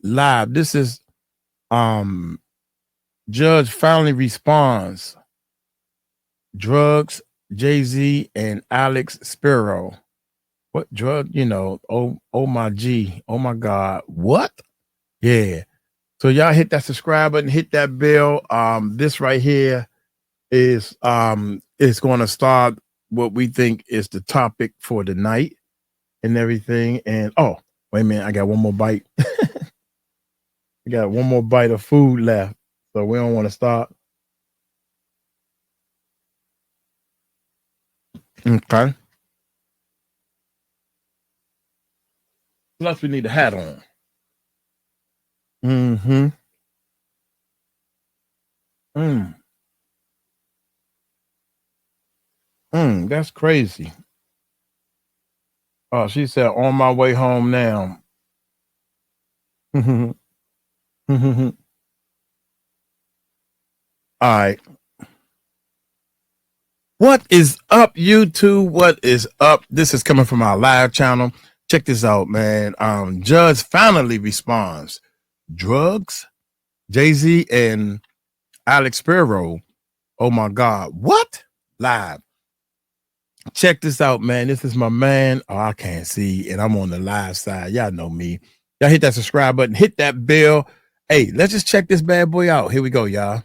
live. This is Judge finally responds. Drugs, Jay-Z and Alex Spiro. What drug? You know, oh my G, oh my God, what? Yeah. So y'all hit that subscribe button, hit that bell. This right here is going to start what we think is the topic for the night and everything. And oh, wait a minute, I got one more bite. I got one more bite of food left, so we don't want to stop. Okay. Plus, we need a hat on. Mm-hmm. That's crazy. Oh, she said, on my way home now. All right. What is up, YouTube? What is up? This is coming from our live channel. Check this out, man. Judge finally responds. Drugs, Jay-Z and Alex Spiro. Oh my God. What? Live. Check this out, man. This is my man. Oh, I can't see, and I'm on the live side. Y'all know me. Y'all hit that subscribe button, hit that bell. Hey, let's just check this bad boy out. Here we go, y'all.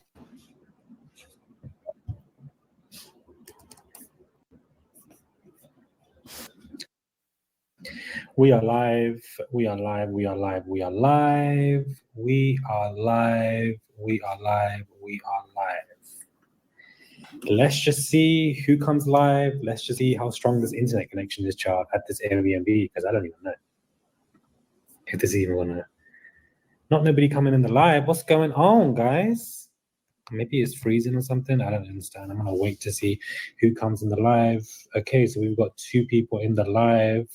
We are live. We are live. We are live. We are live. We are live. We are live. We are live. Let's just see who comes live. Let's just see how strong this internet connection is, child, at this Airbnb, because I don't even know if this is even gonna. Not nobody coming in the live. What's going on, guys? Maybe it's freezing or something. I don't understand. I'm gonna wait to see who comes in the live. Okay, so we've got 2 people in the live.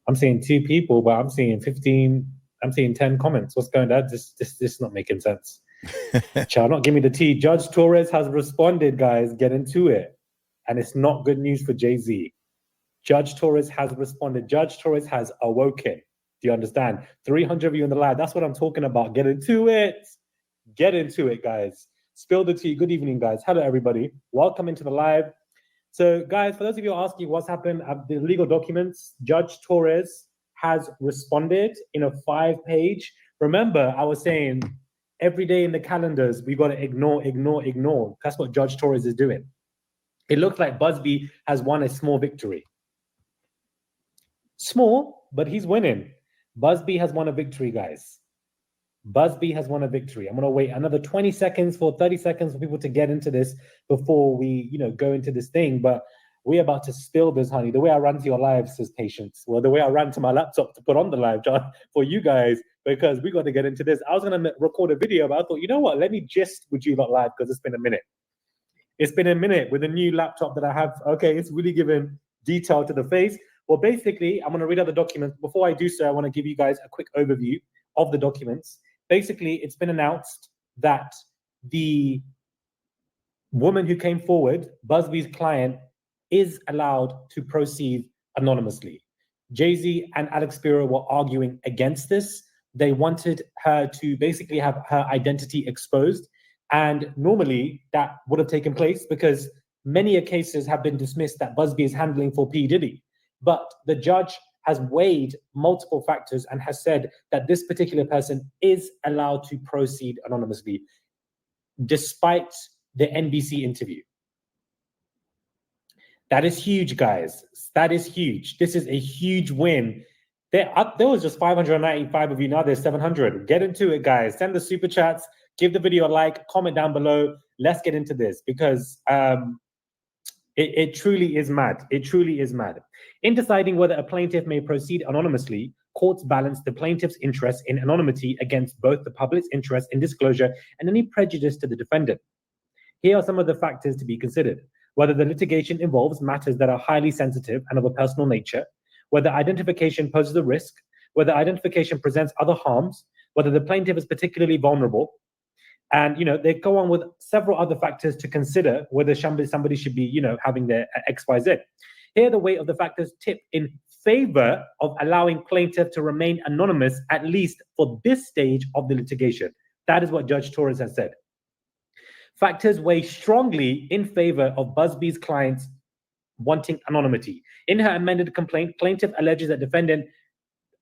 I'm seeing 2 people, but I'm seeing 15. I'm seeing 10 comments. What's going on? This is not making sense. Child, not give me the tea. Judge Torres has responded, guys. Get into it. And it's not good news for Jay-Z. Judge Torres has responded. Judge Torres has awoken. Do you understand? 300 of you in the live. That's what I'm talking about. Get into it. Get into it, guys. Spill the tea. Good evening, guys. Hello, everybody. Welcome into the live. So, guys, for those of you asking what's happened, the legal documents, Judge Torres has responded in a 5-page. Remember, I was saying every day in the calendars, we got to ignore. That's what Judge Torres is doing. It looks like Busby has won a small victory. Small, but he's winning. Busby has won a victory, guys. Busby has won a victory. I'm going to wait another 20 seconds for 30 seconds for people to get into this before we, go into this thing. But we're about to spill this, honey. The way I ran to your live says patience. Well, the way I ran to my laptop to put on the live, John, for you guys, because we got to get into this. I was going to record a video, but I thought, you know what? Let me gist with you lot live because it's been a minute. It's been a minute with a new laptop that I have. Okay, it's really giving detail to the face. Well, basically, I'm going to read out the documents. Before I do so, I want to give you guys a quick overview of the documents. Basically, it's been announced that the woman who came forward, Busby's client, is allowed to proceed anonymously. Jay-Z and Alex Spiro were arguing against this. They wanted her to basically have her identity exposed. And normally that would have taken place because many cases have been dismissed that Busby is handling for P. Diddy. But the judge has weighed multiple factors and has said that this particular person is allowed to proceed anonymously, despite the NBC interview. That is huge, guys. That is huge. This is a huge win. There was just 595 of you. Now there's 700. Get into it, guys. Send the super chats. Give the video a like. Comment down below. Let's get into this because it truly is mad. It truly is mad. In deciding whether a plaintiff may proceed anonymously, courts balance the plaintiff's interest in anonymity against both the public's interest in disclosure and any prejudice to the defendant. Here are some of the factors to be considered. Whether the litigation involves matters that are highly sensitive and of a personal nature, whether identification poses a risk, whether identification presents other harms, whether the plaintiff is particularly vulnerable. And, they go on with several other factors to consider whether somebody should be, having their XYZ. Here, the weight of the factors tip in favor of allowing plaintiff to remain anonymous, at least for this stage of the litigation. That is what Judge Torres has said. Factors weigh strongly in favor of Busby's clients wanting anonymity. In her amended complaint, plaintiff alleges that defendant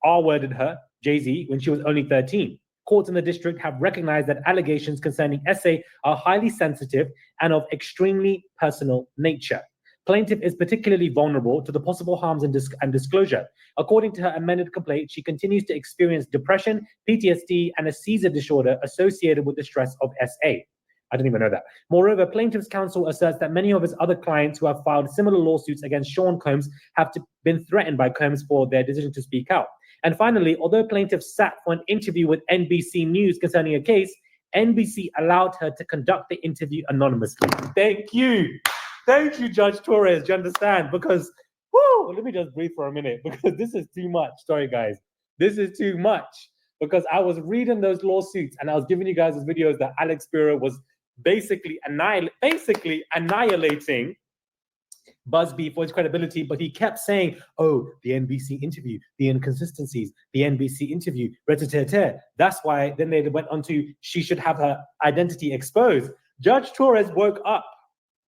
R-worded her, Jay-Z, when she was only 13. Courts in the district have recognized that allegations concerning SA are highly sensitive and of extremely personal nature. Plaintiff is particularly vulnerable to the possible harms and disclosure. According to her amended complaint, she continues to experience depression, PTSD, and a seizure disorder associated with the stress of SA. I didn't even know that. Moreover, plaintiff's counsel asserts that many of his other clients who have filed similar lawsuits against Sean Combs have been threatened by Combs for their decision to speak out. And finally, although plaintiff sat for an interview with NBC News concerning a case, NBC allowed her to conduct the interview anonymously. Thank you. Thank you, Judge Torres. Do you understand? Because, let me just breathe for a minute because this is too much. Sorry, guys. This is too much because I was reading those lawsuits and I was giving you guys those videos that Alex Spiro was basically annihilating Busby for his credibility, but he kept saying, oh, the NBC interview, the inconsistencies, the NBC interview, that's why then they went on to she should have her identity exposed. Judge Torres woke up.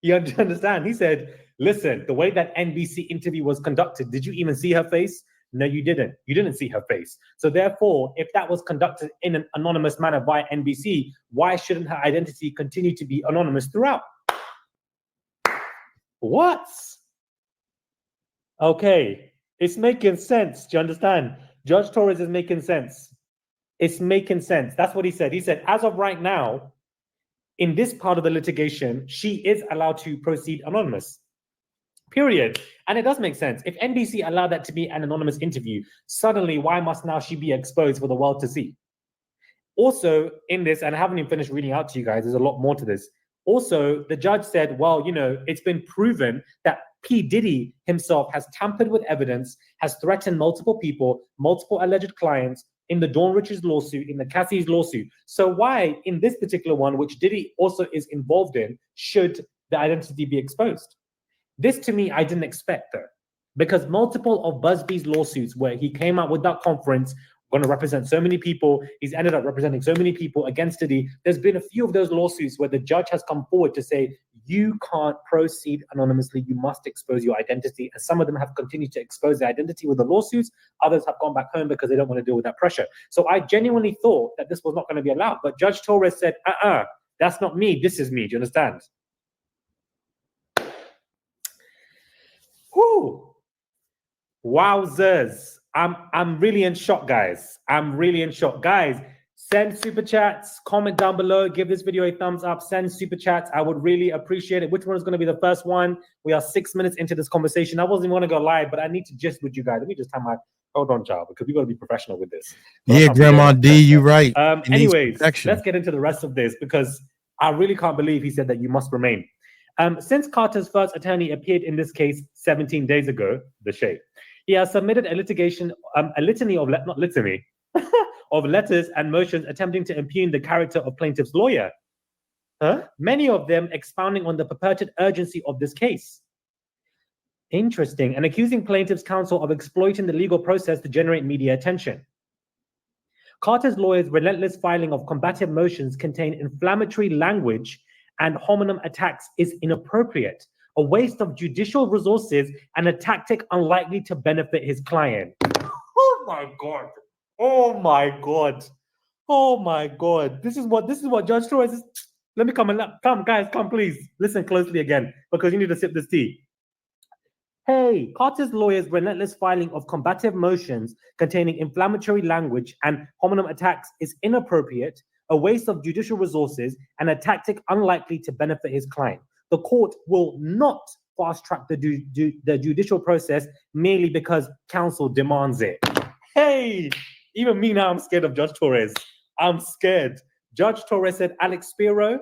You understand? He said, listen, the way that NBC interview was conducted, did you even see her face? No, you didn't. You didn't see her face. So therefore, if that was conducted in an anonymous manner by NBC, why shouldn't her identity continue to be anonymous throughout? What? Okay, it's making sense. Do you understand? Judge Torres is making sense. It's making sense. That's what he said. He said, as of right now, in this part of the litigation, she is allowed to proceed anonymous. Period. And it does make sense. If NBC allowed that to be an anonymous interview, suddenly why must now she be exposed for the world to see? Also, in this, and I haven't even finished reading out to you guys, there's a lot more to this. Also, the judge said, well, it's been proven that P. Diddy himself has tampered with evidence, has threatened multiple people, multiple alleged clients in the Dawn Richards lawsuit, in the Cassie's lawsuit. So why, in this particular one, which Diddy also is involved in, should the identity be exposed? This, to me, I didn't expect, though, because multiple of Busby's lawsuits where he came out with that conference, going to represent so many people, he's ended up representing so many people against Diddy. There's been a few of those lawsuits where the judge has come forward to say, you can't proceed anonymously, you must expose your identity. And some of them have continued to expose their identity with the lawsuits. Others have gone back home because they don't want to deal with that pressure. So I genuinely thought that this was not going to be allowed. But Judge Torres said, that's not me, this is me. Do you understand? Whew. Wowzers. I'm really in shock, guys. I'm really in shock. Guys, send super chats, comment down below, give this video a thumbs up, send super chats. I would really appreciate it. Which one is going to be the first one? We are 6 minutes into this conversation. I wasn't even going to go live, but I need to gist with you guys. Let me just have my, hold on, child, because we got to be professional with this. Yeah, Grandma D, you right. Anyways, let's get into the rest of this because I really can't believe he said that you must remain. Since Carter's first attorney appeared in this case 17 days ago, the shade, he has submitted a litany of of letters and motions attempting to impugn the character of plaintiff's lawyer. Many of them expounding on the purported urgency of this case. Interesting, and accusing plaintiff's counsel of exploiting the legal process to generate media attention. Carter's lawyer's relentless filing of combative motions contain inflammatory language and hominem attacks is inappropriate, a waste of judicial resources, and a tactic unlikely to benefit his client. Oh my God. Oh my God. Oh my God. This is what Judge Torres is. Let me come, guys, come please. Listen closely again, because you need to sip this tea. Hey, Carter's lawyer's relentless filing of combative motions containing inflammatory language and hominem attacks is inappropriate, a waste of judicial resources, and a tactic unlikely to benefit his client. The court will not fast-track the judicial process merely because counsel demands it. Hey, even me now, I'm scared of Judge Torres. I'm scared. Judge Torres said, Alex Spiro,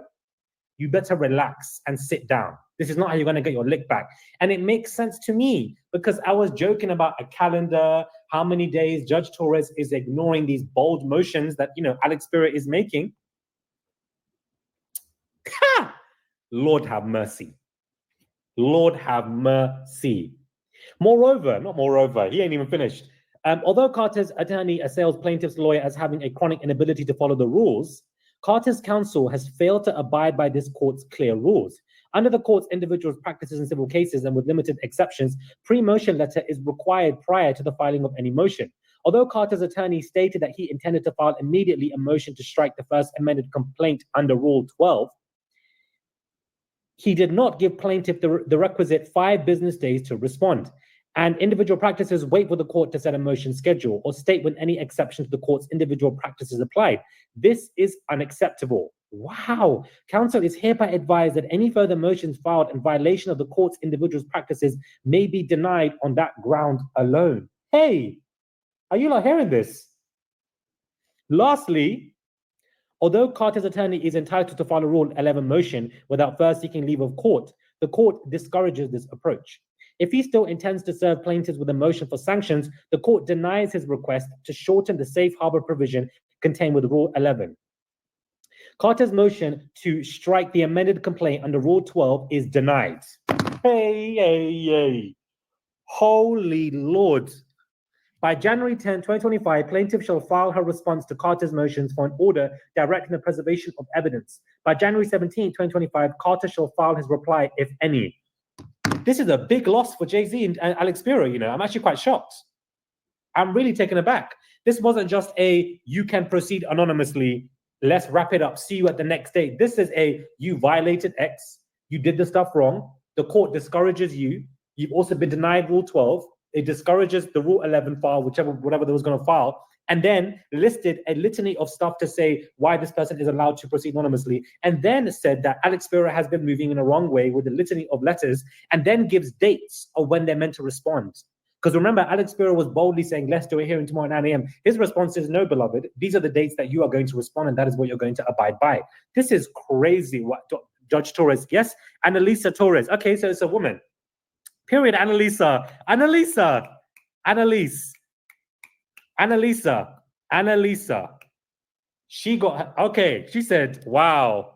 you better relax and sit down. This is not how you're going to get your lick back. And it makes sense to me because I was joking about a calendar, how many days Judge Torres is ignoring these bold motions that, Alex Spiro is making. Lord have mercy. Lord have mercy. Moreover, he ain't even finished. Although Carter's attorney assails plaintiff's lawyer as having a chronic inability to follow the rules, Carter's counsel has failed to abide by this court's clear rules. Under the court's individual practices in civil cases and with limited exceptions, pre-motion letter is required prior to the filing of any motion. Although Carter's attorney stated that he intended to file immediately a motion to strike the first amended complaint under Rule 12, he did not give plaintiff the requisite 5 business days to respond. And individual practices wait for the court to set a motion schedule or state when any exception to the court's individual practices applied. This is unacceptable. Wow. Counsel is hereby advised that any further motions filed in violation of the court's individual practices may be denied on that ground alone. Hey, are you not hearing this? Lastly, although Carter's attorney is entitled to file a Rule 11 motion without first seeking leave of court, the court discourages this approach. If he still intends to serve plaintiffs with a motion for sanctions, the court denies his request to shorten the safe harbor provision contained with Rule 11. Carter's motion to strike the amended complaint under Rule 12 is denied. Hey. Holy Lord. By January 10, 2025, plaintiff shall file her response to Carter's motions for an order directing the preservation of evidence. By January 17, 2025, Carter shall file his reply, if any. This is a big loss for Jay-Z and Alex Spiro, you know. I'm actually quite shocked. I'm really taken aback. This wasn't just a, you can proceed anonymously, let's wrap it up, see you at the next day. This is a, you violated X, you did the stuff wrong, the court discourages you, you've also been denied Rule 12, it discourages the Rule 11 file, whatever they was going to file, and then listed a litany of stuff to say why this person is allowed to proceed anonymously, and then said that Alex Spiro has been moving in a wrong way with a litany of letters, and then gives dates of when they're meant to respond. Because remember, Alex Spiro was boldly saying, let's do a hearing tomorrow at 9 a.m. His response is, no, beloved, these are the dates that you are going to respond, and that is what you're going to abide by. This is crazy what Judge Torres, yes, Annalisa Torres. Okay, so it's a woman. Period, Annalisa. She got, okay, she said, wow.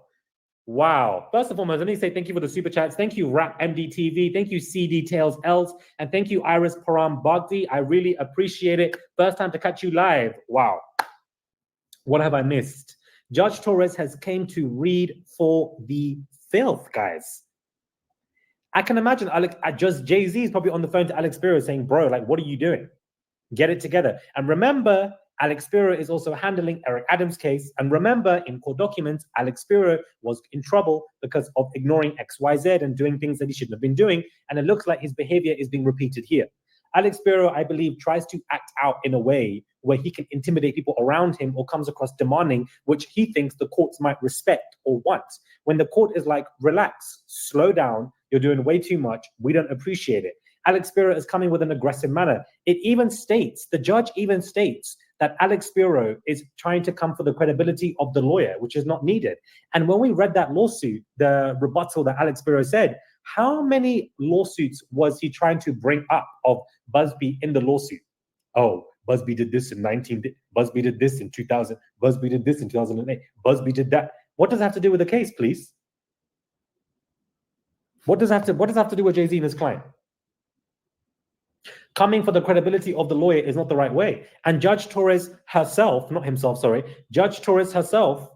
First and foremost, let me say thank you for the super chats. Thank you, Rap MDTV. Thank you, CD Tails Els. And thank you, Iris Param Bhakti. I really appreciate it. First time to catch you live. Wow. What have I missed? Judge Torres has came to read for the filth, guys. I can imagine just Jay-Z is probably on the phone to Alex Spiro saying, bro, like, what are you doing? Get it together. And remember, Alex Spiro is also handling Eric Adams' case. And remember, in court documents, Alex Spiro was in trouble because of ignoring XYZ and doing things that he shouldn't have been doing. And it looks like his behavior is being repeated here. Alex Spiro, I believe, tries to act out in a way where he can intimidate people around him or comes across demanding, which he thinks the courts might respect or want. When the court is like, relax, slow down, you're doing way too much, we don't appreciate it. Alex Spiro is coming with an aggressive manner. It even states, the judge even states that Alex Spiro is trying to come for the credibility of the lawyer, which is not needed. And when we read that lawsuit, the rebuttal that Alex Spiro said, how many lawsuits was he trying to bring up of Busby in the lawsuit? Oh, Busby did this Busby did this in 2000, Busby did this in 2008, Busby did that. What does that have to do with the case, please? What does that have to do with Jay-Z and his client? Coming for the credibility of the lawyer is not the right way. And Judge Torres herself, not himself, sorry, Judge Torres herself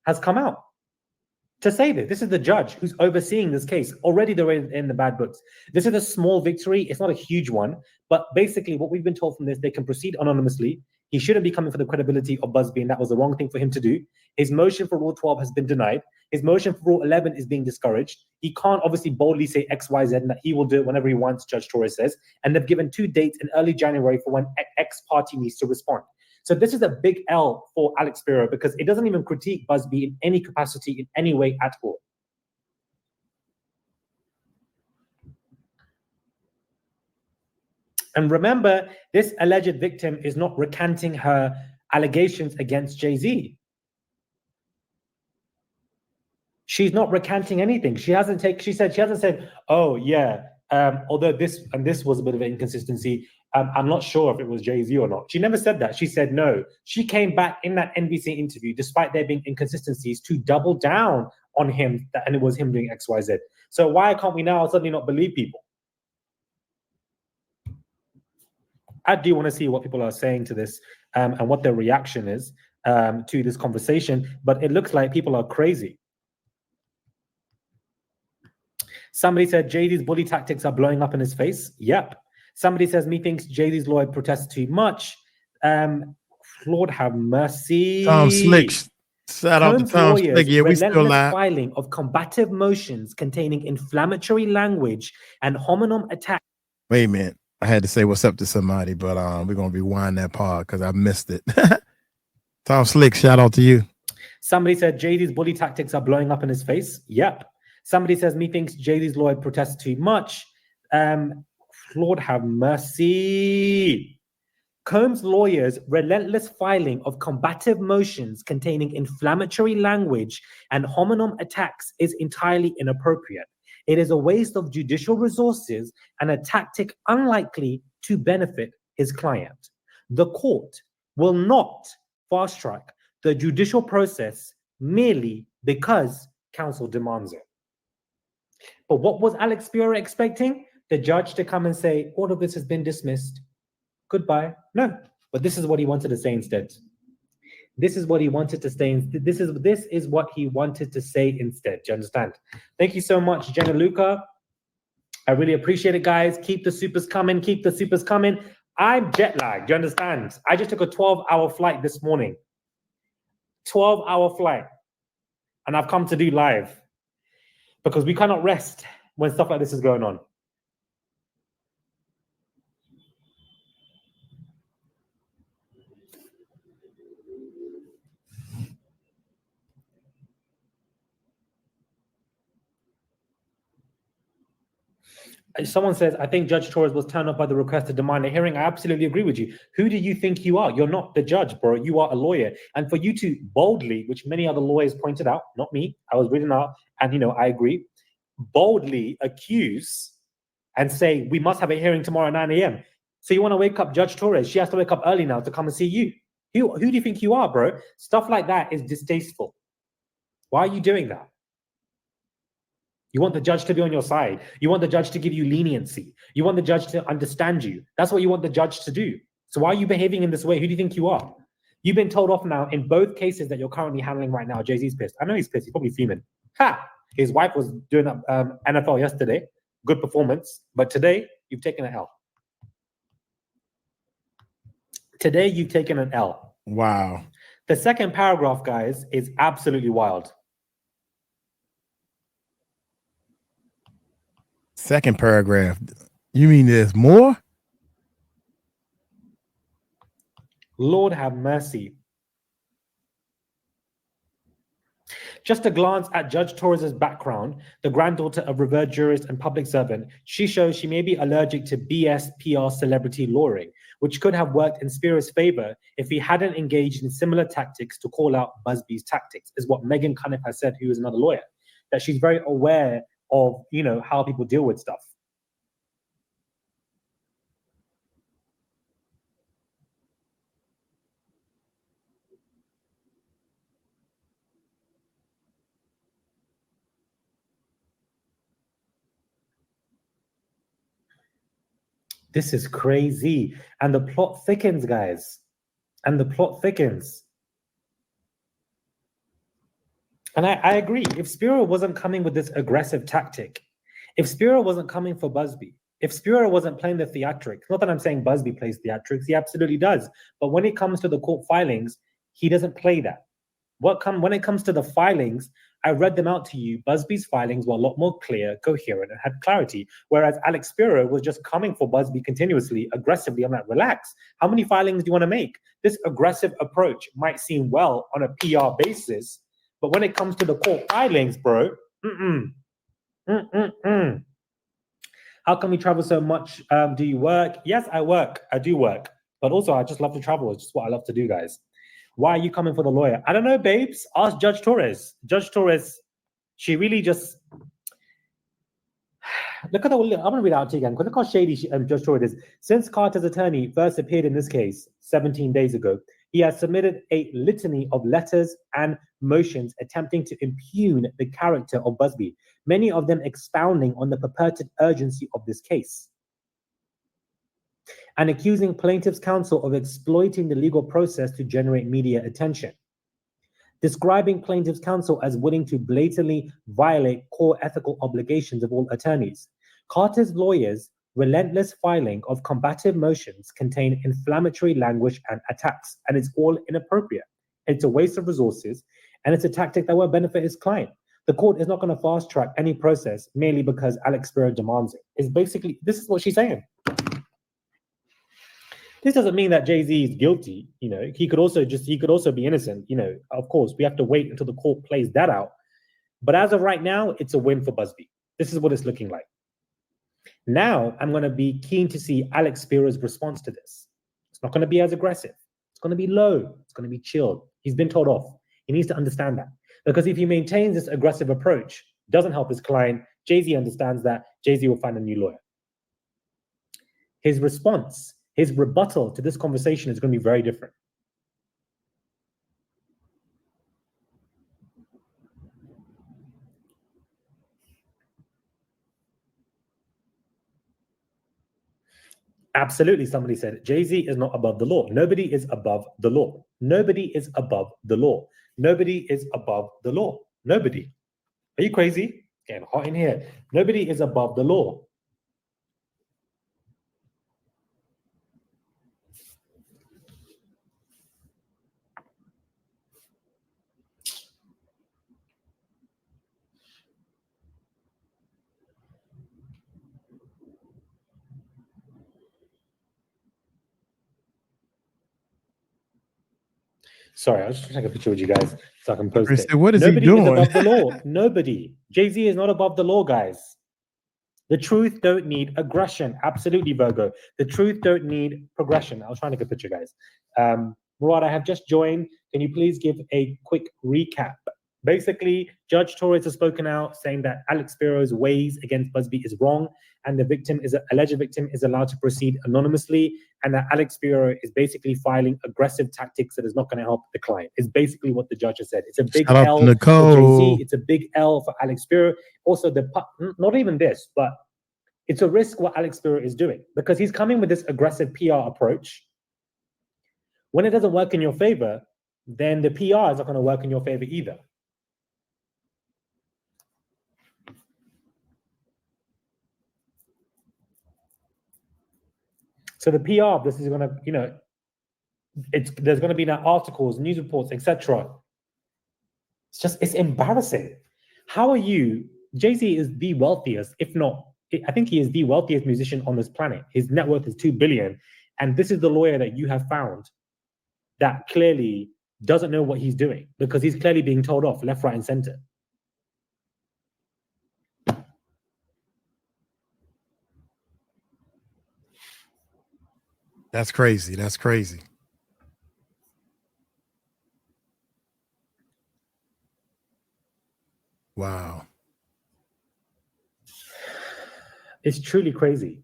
has come out to say this. This is the judge who's overseeing this case. Already they're in the bad books. This is a small victory. It's not a huge one. But basically what we've been told from this, they can proceed anonymously. He shouldn't be coming for the credibility of Busby, and that was the wrong thing for him to do. His motion for Rule 12 has been denied. His motion for Rule 11 is being discouraged. He can't obviously boldly say X, Y, Z, and that he will do it whenever he wants, Judge Torres says. And they've given 2 dates in early January for when X party needs to respond. So this is a big L for Alex Spiro because it doesn't even critique Busby in any capacity, in any way at all. And remember, this alleged victim is not recanting her allegations against Jay-Z. She's not recanting anything. She hasn't said, oh yeah, although this was a bit of an inconsistency, I'm not sure if it was Jay-Z or not. She never said that. She said no. She came back in that NBC interview, despite there being inconsistencies, to double down on him, and it was him doing X, Y, Z. So why can't we now suddenly not believe people? I do want to see what people are saying to this and what their reaction is to this conversation, but it looks like people are crazy. Somebody said Jay-Z's bully tactics are blowing up in his face. Yep. Somebody says, me thinks Jay-Z's lawyer protests too much. Lord have mercy. Tom Slick. Shout out to Tom Slick. Yeah, we still live. Filing of combative motions containing inflammatory language and hominem attacks. Wait a minute. I had to say what's up to somebody, but we're going to rewind that part because I missed it. Tom Slick, shout out to you. Somebody said Jay-Z's bully tactics are blowing up in his face. Yep. Somebody says, me thinks Jay-Z's lawyer protests too much. Lord have mercy. Combs' lawyers' relentless filing of combative motions containing inflammatory language and hominem attacks is entirely inappropriate. It is a waste of judicial resources and a tactic unlikely to benefit his client. The court will not fast-track the judicial process merely because counsel demands it. But what was Alex Spiro expecting? The judge to come and say, all of this has been dismissed. Goodbye. No, but this is what he wanted to say instead. This is what he wanted to say. This is what he wanted to say instead. Do you understand? Thank you so much, Jenna Luca. I really appreciate it, guys. Keep the supers coming. Keep the supers coming. I'm jet lagged. Do you understand? I just took a 12-hour flight this morning. 12-hour flight. And I've come to do live because we cannot rest when stuff like this is going on. Someone says, I think Judge Torres was turned off by the request to demand a hearing. I absolutely agree with you. Who do you think you are? You're not the judge, bro. You are a lawyer. And for you to boldly, which many other lawyers pointed out, not me, I was reading out, and I agree, boldly accuse and say, we must have a hearing tomorrow at 9 a.m. So you want to wake up Judge Torres? She has to wake up early now to come and see you. Who do you think you are, bro? Stuff like that is distasteful. Why are you doing that? You want the judge to be on your side. You want the judge to give you leniency. You want the judge to understand you. That's what you want the judge to do. So why are you behaving in this way? Who do you think you are? You've been told off now in both cases that you're currently handling right now. Jay-Z's pissed. I know he's pissed. He's probably fuming. Ha! His wife was doing NFL yesterday. Good performance. But today, you've taken an L. Today, you've taken an L. Wow. The second paragraph, guys, is absolutely wild. Second paragraph. You mean there's more? Lord have mercy. Just a glance at Judge Torres' background, the granddaughter of revered jurist and public servant, she shows she may be allergic to BS PR celebrity lawyering, which could have worked in Spiro's favor if he hadn't engaged in similar tactics to call out Busby's tactics, is what Megan Cunniff has said, who is another lawyer, that she's very aware of, how people deal with stuff. This is crazy. And the plot thickens, guys. And the plot thickens. And I agree. If Spiro wasn't coming with this aggressive tactic, if Spiro wasn't coming for Busby, if Spiro wasn't playing the theatrics, not that I'm saying Busby plays theatrics, he absolutely does. But when it comes to the court filings, he doesn't play that. When it comes to the filings, I read them out to you. Busby's filings were a lot more clear, coherent, and had clarity. Whereas Alex Spiro was just coming for Busby continuously, aggressively. I'm like, relax. How many filings do you want to make? This aggressive approach might seem well on a PR basis, but when it comes to the court filings, bro, How come you travel so much? Do you work? Yes, I work. I do work. But also, I just love to travel. It's just what I love to do, guys. Why are you coming for the lawyer? I don't know, babes. Ask Judge Torres. Judge Torres, she really just... Look at the... I'm going to read it out to you again. Look how shady Judge Torres is. Since Carter's attorney first appeared in this case 17 days ago, he has submitted a litany of letters and motions attempting to impugn the character of Busby, many of them expounding on the purported urgency of this case. and accusing plaintiff's counsel of exploiting the legal process to generate media attention. Describing plaintiff's counsel as willing to blatantly violate core ethical obligations of all attorneys. Carter's lawyers' relentless filing of combative motions contain inflammatory language and attacks, and it's all inappropriate. It's a waste of resources, and it's a tactic that won't benefit his client. The court is not going to fast track any process merely because Alex Spiro demands it. It's basically, this is what she's saying. This doesn't mean that Jay-Z is guilty. You know, he could also be innocent. You know, of course, we have to wait until the court plays that out. But as of right now, it's a win for Busby. This is what it's looking like. Now, I'm going to be keen to see Alex Spiro's response to this. It's not going to be as aggressive. It's going to be low. It's going to be chilled. He's been told off. He needs to understand that. Because if he maintains this aggressive approach, doesn't help his client, Jay-Z understands that. Jay-Z will find a new lawyer. His response, his rebuttal to this conversation is going to be very different. Absolutely, somebody said, Jay-Z is not above the law. Nobody is above the law. Nobody is above the law. Nobody is above the law. Nobody. Are you crazy? Getting hot in here. Nobody is above the law. Sorry, I was just trying to take a picture with you guys so I can post it. What is Nobody he doing? is above the law. Nobody. Jay-Z is not above the law, guys. The truth don't need aggression. Absolutely, Virgo. The truth don't need progression. I was trying to take a picture, guys. Murad, I have just joined. Can you please give a quick recap? Basically, Judge Torres has spoken out saying that Alex Spiro's ways against Busby is wrong, and the alleged victim is allowed to proceed anonymously, and that Alex Spiro is basically filing aggressive tactics that is not going to help the client. It's basically what the judge has said. It's a big L for Jay-Z. It's a big L for Alex Spiro. Also, not even this, but it's a risk what Alex Spiro is doing, because he's coming with this aggressive PR approach. When it doesn't work in your favor, then the PR is not going to work in your favor either. So the PR of this is going to, you know, there's going to be now articles, news reports, etc. It's embarrassing. How are you? Jay-Z is the wealthiest, if not, I think he is the wealthiest musician on this planet. His net worth is $2 billion. And this is the lawyer that you have found that clearly doesn't know what he's doing, because he's clearly being told off left, right, and center. That's crazy. That's crazy. Wow. It's truly crazy.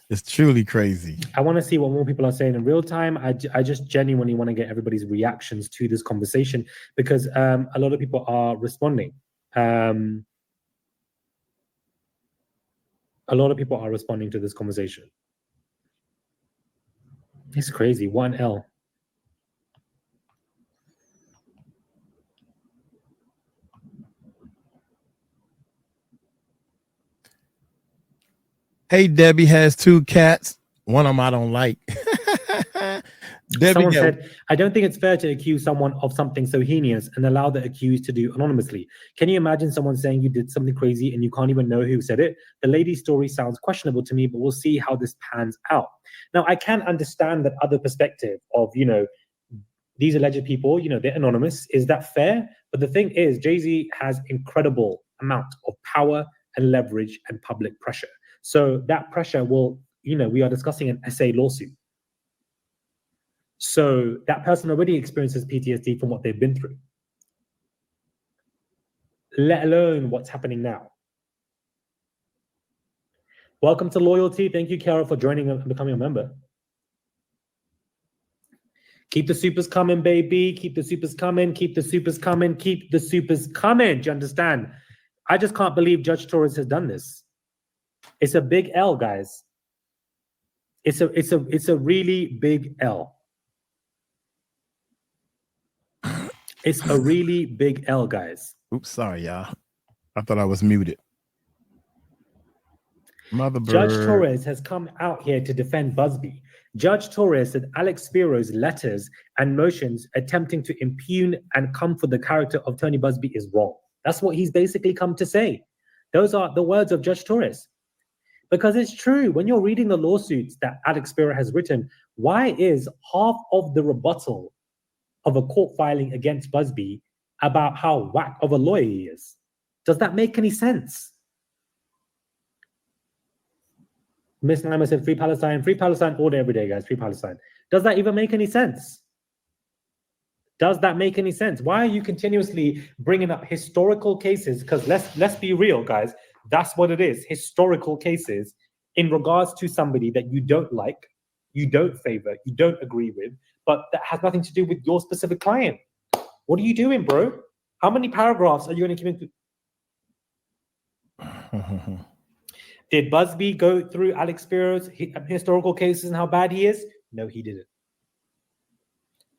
It's truly crazy. I want to see what more people are saying in real time. I just genuinely want to get everybody's reactions to this conversation, because a lot of people are responding. A lot of people are responding to this conversation. It's crazy. 1L. Hey, Debbie has 2 cats. One of them I don't like. Someone said, I don't think it's fair to accuse someone of something so heinous and allow the accused to do anonymously. Can you imagine someone saying you did something crazy and you can't even know who said it? The lady's story sounds questionable to me, but we'll see how this pans out. Now, I can understand that other perspective of, you know, these alleged people, you know, they're anonymous. Is that fair? But the thing is, Jay-Z has incredible amount of power and leverage and public pressure. So that pressure will, you know, we are discussing an SA lawsuit. So that person already experiences PTSD from what they've been through, let alone what's happening now. Welcome to Loyalty. Thank you, Carol, for joining and becoming a member. Keep the supers coming, baby. Keep the supers coming. Keep the supers coming. Keep the supers coming. Do you understand? I just can't believe Judge Torres has done this. It's a big L, guys. It's a really big L. It's a really big L, guys. Oops, sorry, y'all. I thought I was muted. Mother Judge bird. Torres has come out here to defend Busby. Judge Torres said Alex Spiro's letters and motions attempting to impugn and come for the character of Tony Busby is wrong. That's what he's basically come to say. Those are the words of Judge Torres. Because it's true, when you're reading the lawsuits that Alex Spiro has written, why is half of the rebuttal of a court filing against Busby about how whack of a lawyer he is? Does that make any sense? Miss Naima said, free Palestine all day, every day, guys, free Palestine. Does that even make any sense? Does that make any sense? Why are you continuously bringing up historical cases? Because let's be real, guys. That's what it is, historical cases in regards to somebody that you don't like, you don't favor, you don't agree with, but that has nothing to do with your specific client. What are you doing, bro? How many paragraphs are you going to keep into? Did Busby go through Alex Spiro's historical cases and how bad he is? No, he didn't.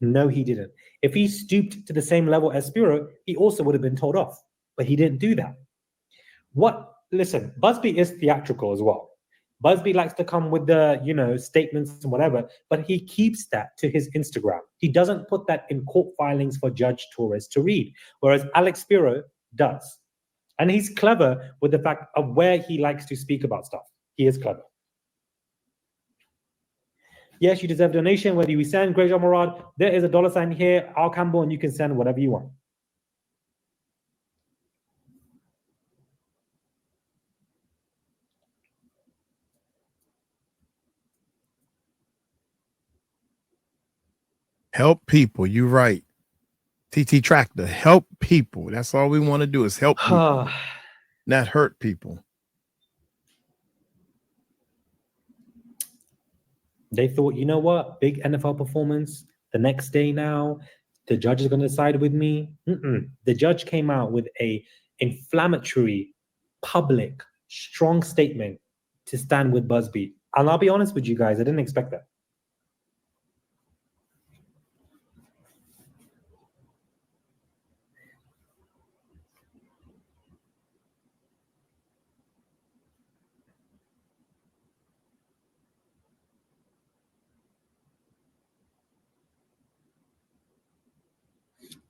No, he didn't. If he stooped to the same level as Spiro, he also would have been told off, but he didn't do that. Listen, Busby is theatrical as well. Busby likes to come with the, statements and whatever, but he keeps that to his Instagram. He doesn't put that in court filings for Judge Torres to read, whereas Alex Spiro does. And he's clever with the fact of where he likes to speak about stuff. He is clever. Yes, you deserve a donation, whether you send Great John Murad. There is a $sign here, Al Campbell, and you can send whatever you want. Help people. You're right. TT Tractor, help people. That's all we want to do is help people, not hurt people. They thought, you know what? Big NFL performance. The next day now, the judge is going to side with me. The judge came out with a inflammatory, public, strong statement to stand with Busby. And I'll be honest with you guys, I didn't expect that.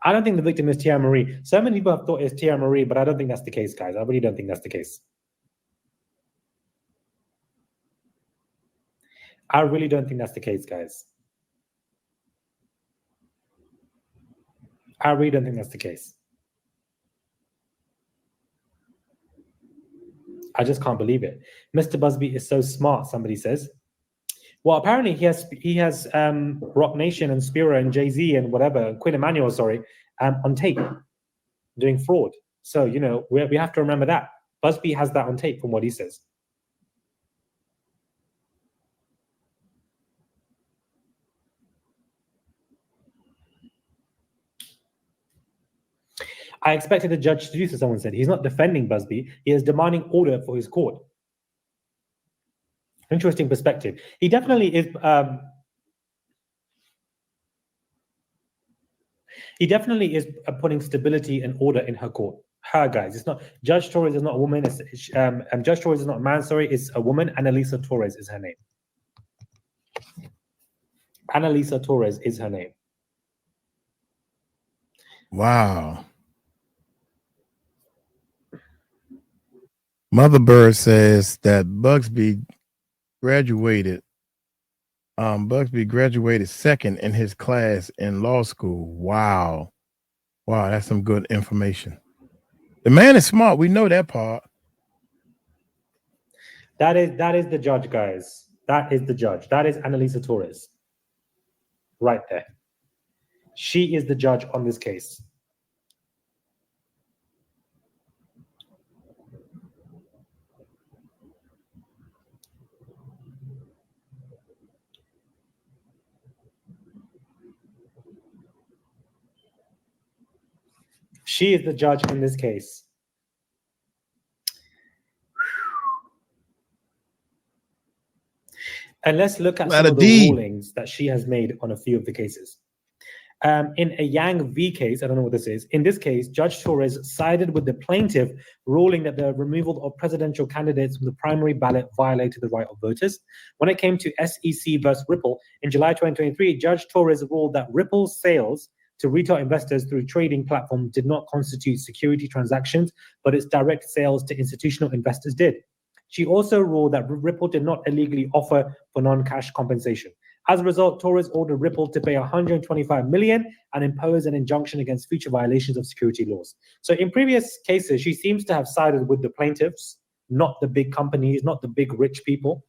I don't think the victim is 𝗟𝗓𝗡𝗞𝗦. So many people have thought it's 𝗟𝗓𝗡𝗞𝗦, but I don't think that's the case, guys. I really don't think that's the case. I really don't think that's the case, guys. I really don't think that's the case. I just can't believe it. Mr. Busby is so smart, somebody says. Well, apparently he has Rock Nation and Spiro and Jay-Z and whatever, 𝗗𝗢𝗡𝗞𝗦, on tape doing fraud. So, we have to remember that. Busby has that on tape from what he says. I expected the judge to do so, someone said. He's not defending Busby. He is demanding order for his court. Interesting perspective. He definitely is. He definitely is putting stability and order in her court. Her, guys. It's not Judge Torres is not a woman. Judge Torres is not a man. Sorry, it's a woman. Annalisa Torres is her name. Annalisa Torres is her name. Wow. Mother Bird says that Busby graduated second in his class in law school. Wow. That's some good information. The man is smart. We know that part. That is the judge, guys. That is the judge. That is Annalisa Torres. Right there. She is the judge on this case. She is the judge in this case. And let's look at some Letter of the D. rulings that she has made on a few of the cases. In a Yang v case, I don't know what this is. In this case, Judge Torres sided with the plaintiff, ruling that the removal of presidential candidates from the primary ballot violated the right of voters. When it came to SEC versus Ripple, in July 2023, Judge Torres ruled that Ripple's sales to retail investors through trading platform did not constitute security transactions, but its direct sales to institutional investors did. She also ruled that Ripple did not illegally offer for non-cash compensation. As a result, Torres ordered Ripple to pay $125 million and impose an injunction against future violations of security laws. So in previous cases, she seems to have sided with the plaintiffs, not the big companies, not the big rich people.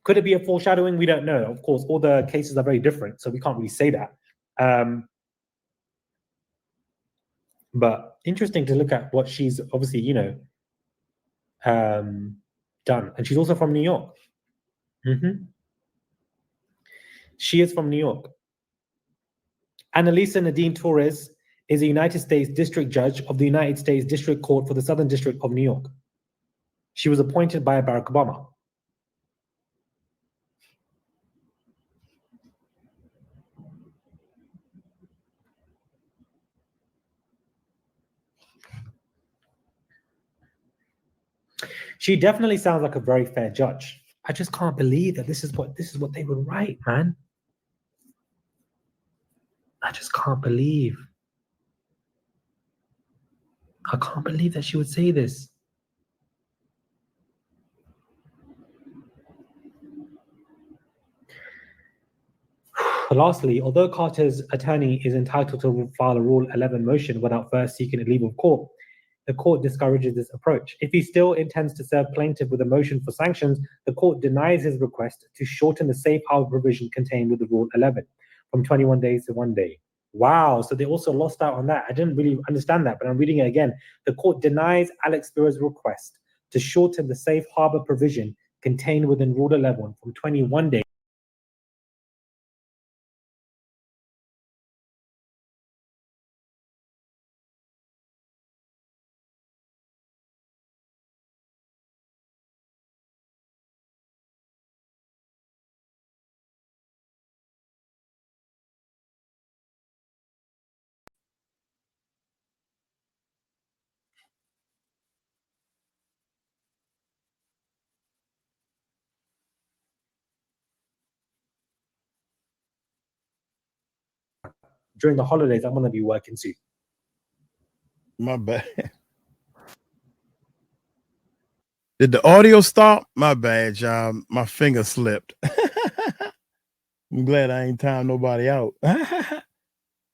Could it be a foreshadowing? We don't know. Of course, all the cases are very different, so we can't really say that. But interesting to look at what she's obviously, done. And she's also from New York. She is from New York. Annalisa Nadine Torres is a United States District Judge of the United States District Court for the Southern District of New York. She was appointed by Barack Obama. She definitely sounds like a very fair judge. I just can't believe that this is what they would write, man. I just can't believe. I can't believe that she would say this. Lastly, although Carter's attorney is entitled to file a Rule 11 motion without first seeking a leave of court, the court discourages this approach. If he still intends to serve plaintiff with a motion for sanctions, the court denies his request to shorten the safe harbor provision contained with the Rule 11 from 21 days to 1 day. Wow, so they also lost out on that. I didn't really understand that, but I'm reading it again. The court denies Alex Spiro's request to shorten the safe harbor provision contained within Rule 11 from 21 days. During the holidays, I'm going to be working too. My bad. Did the audio stop? My bad, y'all. My finger slipped. I'm glad I ain't timed nobody out.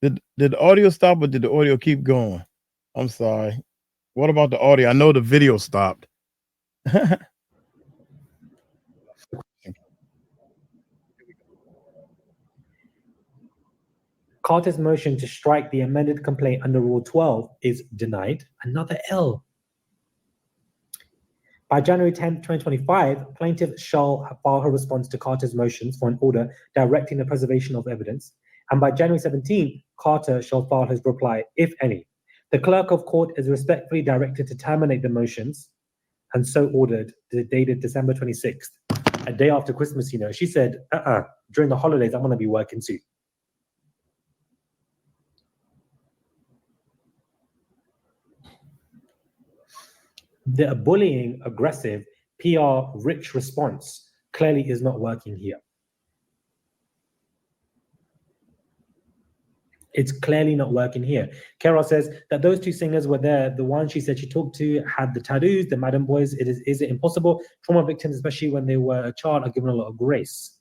Did the audio stop or did the audio keep going? I'm sorry. What about the audio? I know the video stopped. Carter's motion to strike the amended complaint under Rule 12 is denied. Another L. By January 10, 2025, plaintiff shall file her response to Carter's motions for an order directing the preservation of evidence. And by January 17, Carter shall file his reply, if any. The clerk of court is respectfully directed to terminate the motions and so ordered, dated December 26th, a day after Christmas, She said, during the holidays, I'm going to be working too. The bullying, aggressive, PR-rich response clearly is not working here. It's clearly not working here. Carol says that those two singers were there. The one she said she talked to had the tattoos, the Madam Boys. Is it impossible? Trauma victims, especially when they were a child, are given a lot of grace.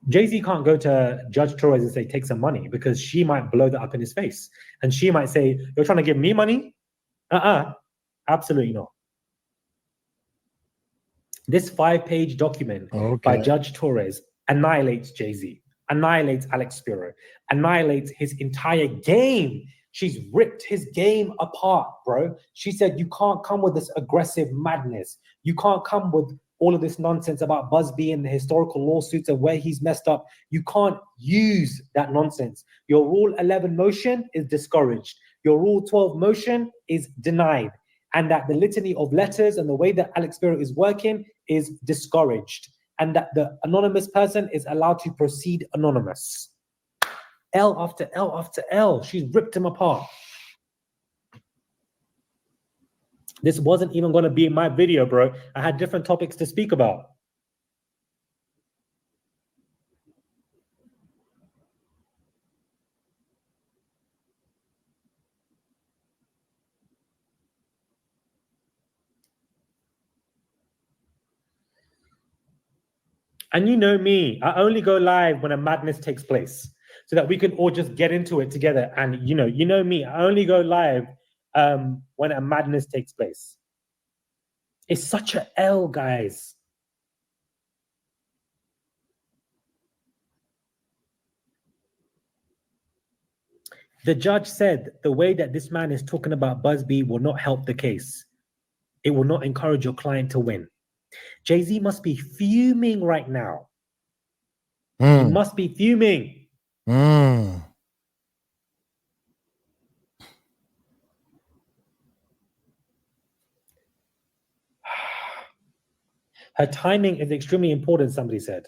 Jay-Z can't go to Judge Torres and say, take some money, because she might blow that up in his face. And she might say, you're trying to give me money? Absolutely not. This 5-page document by Judge Torres annihilates Jay-Z, annihilates Alex Spiro, annihilates his entire game. She's ripped his game apart, bro. She said, you can't come with this aggressive madness. You can't come with all of this nonsense about Busby and the historical lawsuits and where he's messed up. You can't use that nonsense. Your Rule 11 motion is discouraged. Your Rule 12 motion is denied. and that the litany of letters and the way that Alex Spiro is working is discouraged, and that the anonymous person is allowed to proceed anonymous. L after L after L. She's ripped him apart. This wasn't even going to be in my video, bro. I had different topics to speak about. And you know me, I only go live when a madness takes place so that we can all just get into it together. And you know me, I only go live when a madness takes place. It's such a L, guys. The judge said the way that this man is talking about Busby will not help the case. It will not encourage your client to win. Jay-Z must be fuming right now. He must be fuming. Her timing is extremely important, somebody said.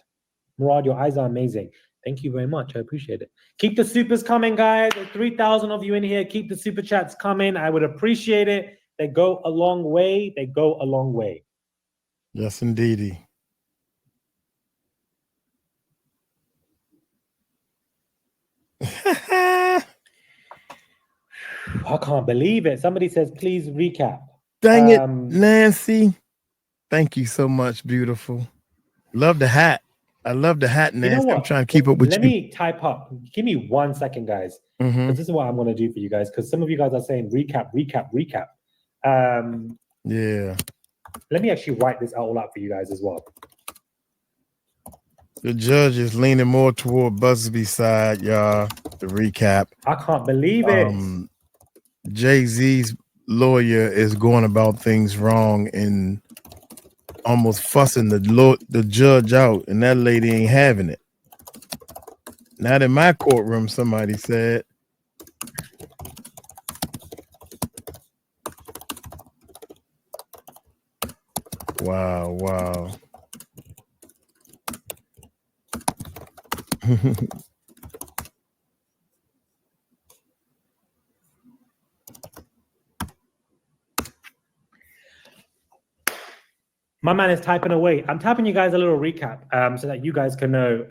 Murad, your eyes are amazing. Thank you very much. I appreciate it. Keep the supers coming, guys. There's 3,000 of you in here. Keep the super chats coming. I would appreciate it. They go a long way. They go a long way. Yes, indeedy. I can't believe it. Somebody says, please recap. Dang it, Nancy. Thank you so much, beautiful. Love the hat. I love the hat, Nancy. You know what? I'm trying to keep up with you. Let me type up. Give me 1 second, guys. Because this is what I'm going to do for you guys. Because some of you guys are saying recap, recap, recap. Yeah. Let me actually write this all out for you guys as well. The judge is leaning more toward Busby's side, y'all. The recap. I can't believe it. Jay-Z's lawyer is going about things wrong and almost fussing the judge out, and that lady ain't having it. Not in my courtroom, somebody said. Wow, wow. My man is typing away. I'm typing you guys a little recap so that you guys can know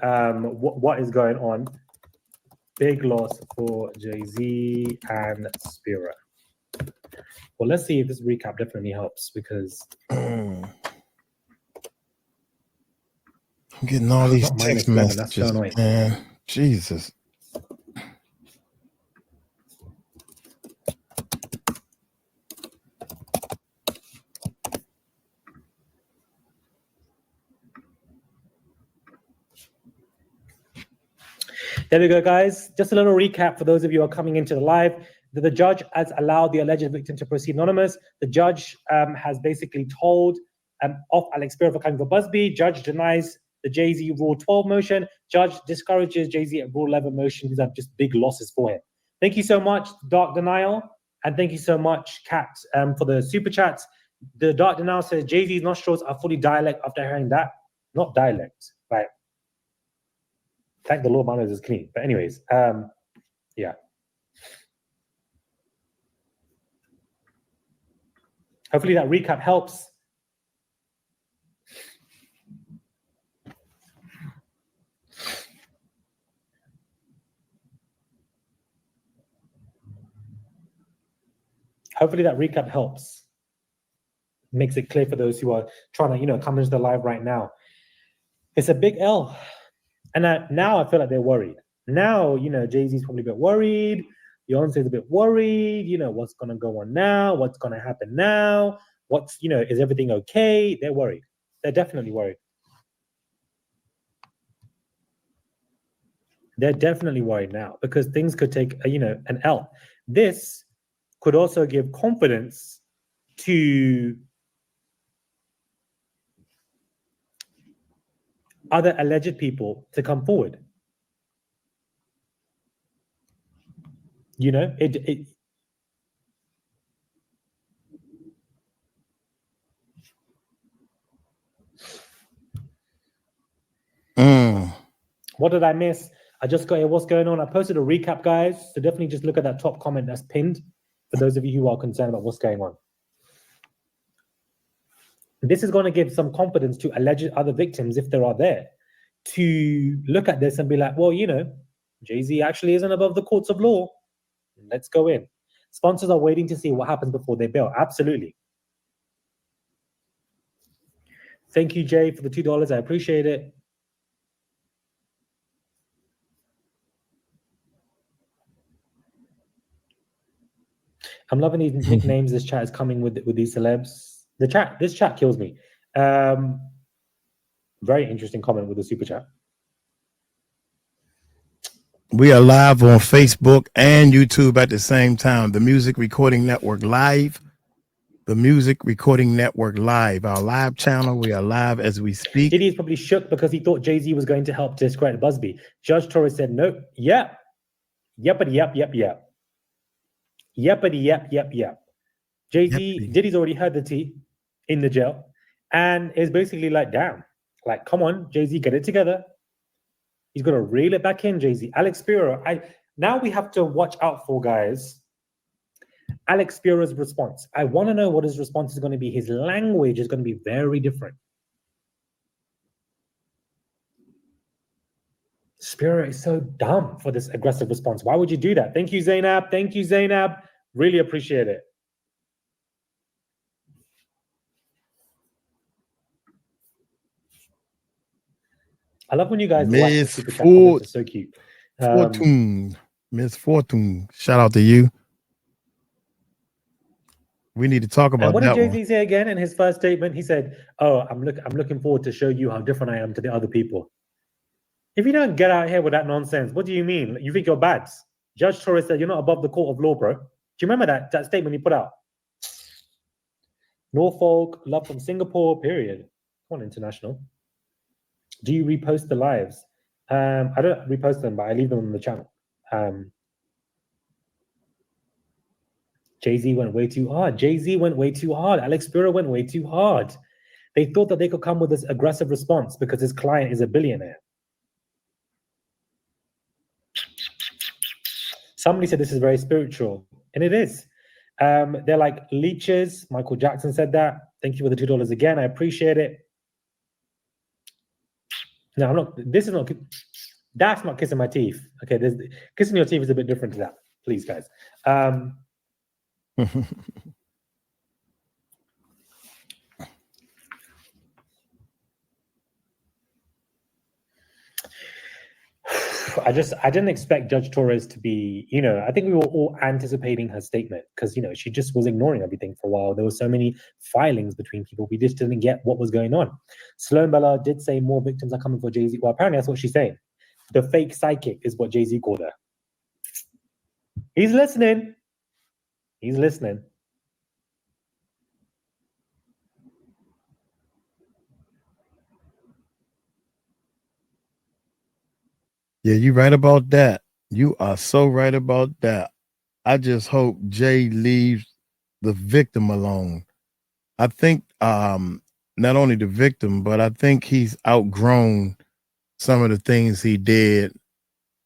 what is going on. Big loss for Jay-Z and Spiro. Well, let's see if this recap definitely helps because I'm getting all these text messages, man. Jesus. There we go, guys. Just a little recap for those of you who are coming into the live. The judge has allowed the alleged victim to proceed anonymous. The judge has basically told off Alex Spiro for coming for Busby. Judge denies the Jay-Z Rule 12 motion. Judge discourages Jay-Z at Rule 11 motion. These are just big losses for him. Thank you so much, Dark Denial. And thank you so much, Kat, for the super chats. The Dark Denial says Jay-Z's nostrils are fully dialect after hearing that. Not dialect, right? Thank the Lord, my nose is clean. But anyways, yeah. Hopefully that recap helps. Hopefully that recap helps. Makes it clear for those who are trying to, come into the live right now. It's a big L. And now I feel like they're worried. Now, Jay-Z's probably a bit worried. Beyonce's a bit worried. What's going to go on now? What's going to happen now? Is everything okay? They're worried. They're definitely worried. They're definitely worried now because things could take, an L. This could also give confidence to other alleged people to come forward. What did I miss? I just got here. What's going on? I posted a recap, guys. So definitely just look at that top comment that's pinned for those of you who are concerned about what's going on. This is going to give some confidence to alleged other victims, if there are there, to look at this and be like, well, you know, Jay-Z actually isn't above the courts of law. Let's go in. Sponsors are waiting to see what happens before they bail. Absolutely. Thank you, Jay, for the $2. I appreciate it. I'm loving these nicknames this chat is coming with these celebs. This chat kills me. Very interesting comment with the super chat. We are live on Facebook and YouTube at the same time. The Music Recording Network Live. The Music Recording Network Live. Our live channel. We are live as we speak. Diddy's probably shook because he thought Jay-Z was going to help discredit Busby. Judge Torres said, nope. Yep. Yepity yep, yep, yep. Yepity yep, yep, yep. Jay-Z, Diddy's already heard the tea in the jail and is basically like, damn. Like, come on, Jay-Z, get it together. He's going to reel it back in, Jay-Z. Alex Spiro, now we have to watch out for, guys, Alex Spiro's response. I want to know what his response is going to be. His language is going to be very different. Spiro is so dumb for this aggressive response. Why would you do that? Thank you, Zainab. Thank you, Zainab. Really appreciate it. I love when you guys like the super chat comments. It's so cute. Miss Fortune, shout out to you. We need to talk about what that. What did Jay-Z say again in his first statement? He said, "Oh, I'm looking forward to show you how different I am to the other people." If you don't get out here with that nonsense, what do you mean? You think you're bad? Judge Torres said you're not above the court of law, bro. Do you remember that statement he put out? Norfolk, love from Singapore, period. Come on, international. Do you repost the lives? I don't repost them, but I leave them on the channel. Jay-Z went way too hard. Jay-Z went way too hard. Alex Spiro went way too hard. They thought that they could come with this aggressive response because his client is a billionaire. Somebody said this is very spiritual, and it is. They're like leeches. Michael Jackson said that. Thank you for the $2 again. I appreciate it. No, I'm not. This is not. That's not kissing my teeth. Okay, kissing your teeth is a bit different to that. Please, guys. I didn't expect Judge Torres to be, I think we were all anticipating her statement because, she just was ignoring everything for a while. There were so many filings between people. We just didn't get what was going on. Sloan Bella did say more victims are coming for Jay-Z. Well, apparently that's what she's saying. The fake psychic is what Jay-Z called her. He's listening. He's listening. Yeah, you're right about that. You are so right about that. I just hope Jay leaves the victim alone. I think not only the victim, but I think he's outgrown some of the things he did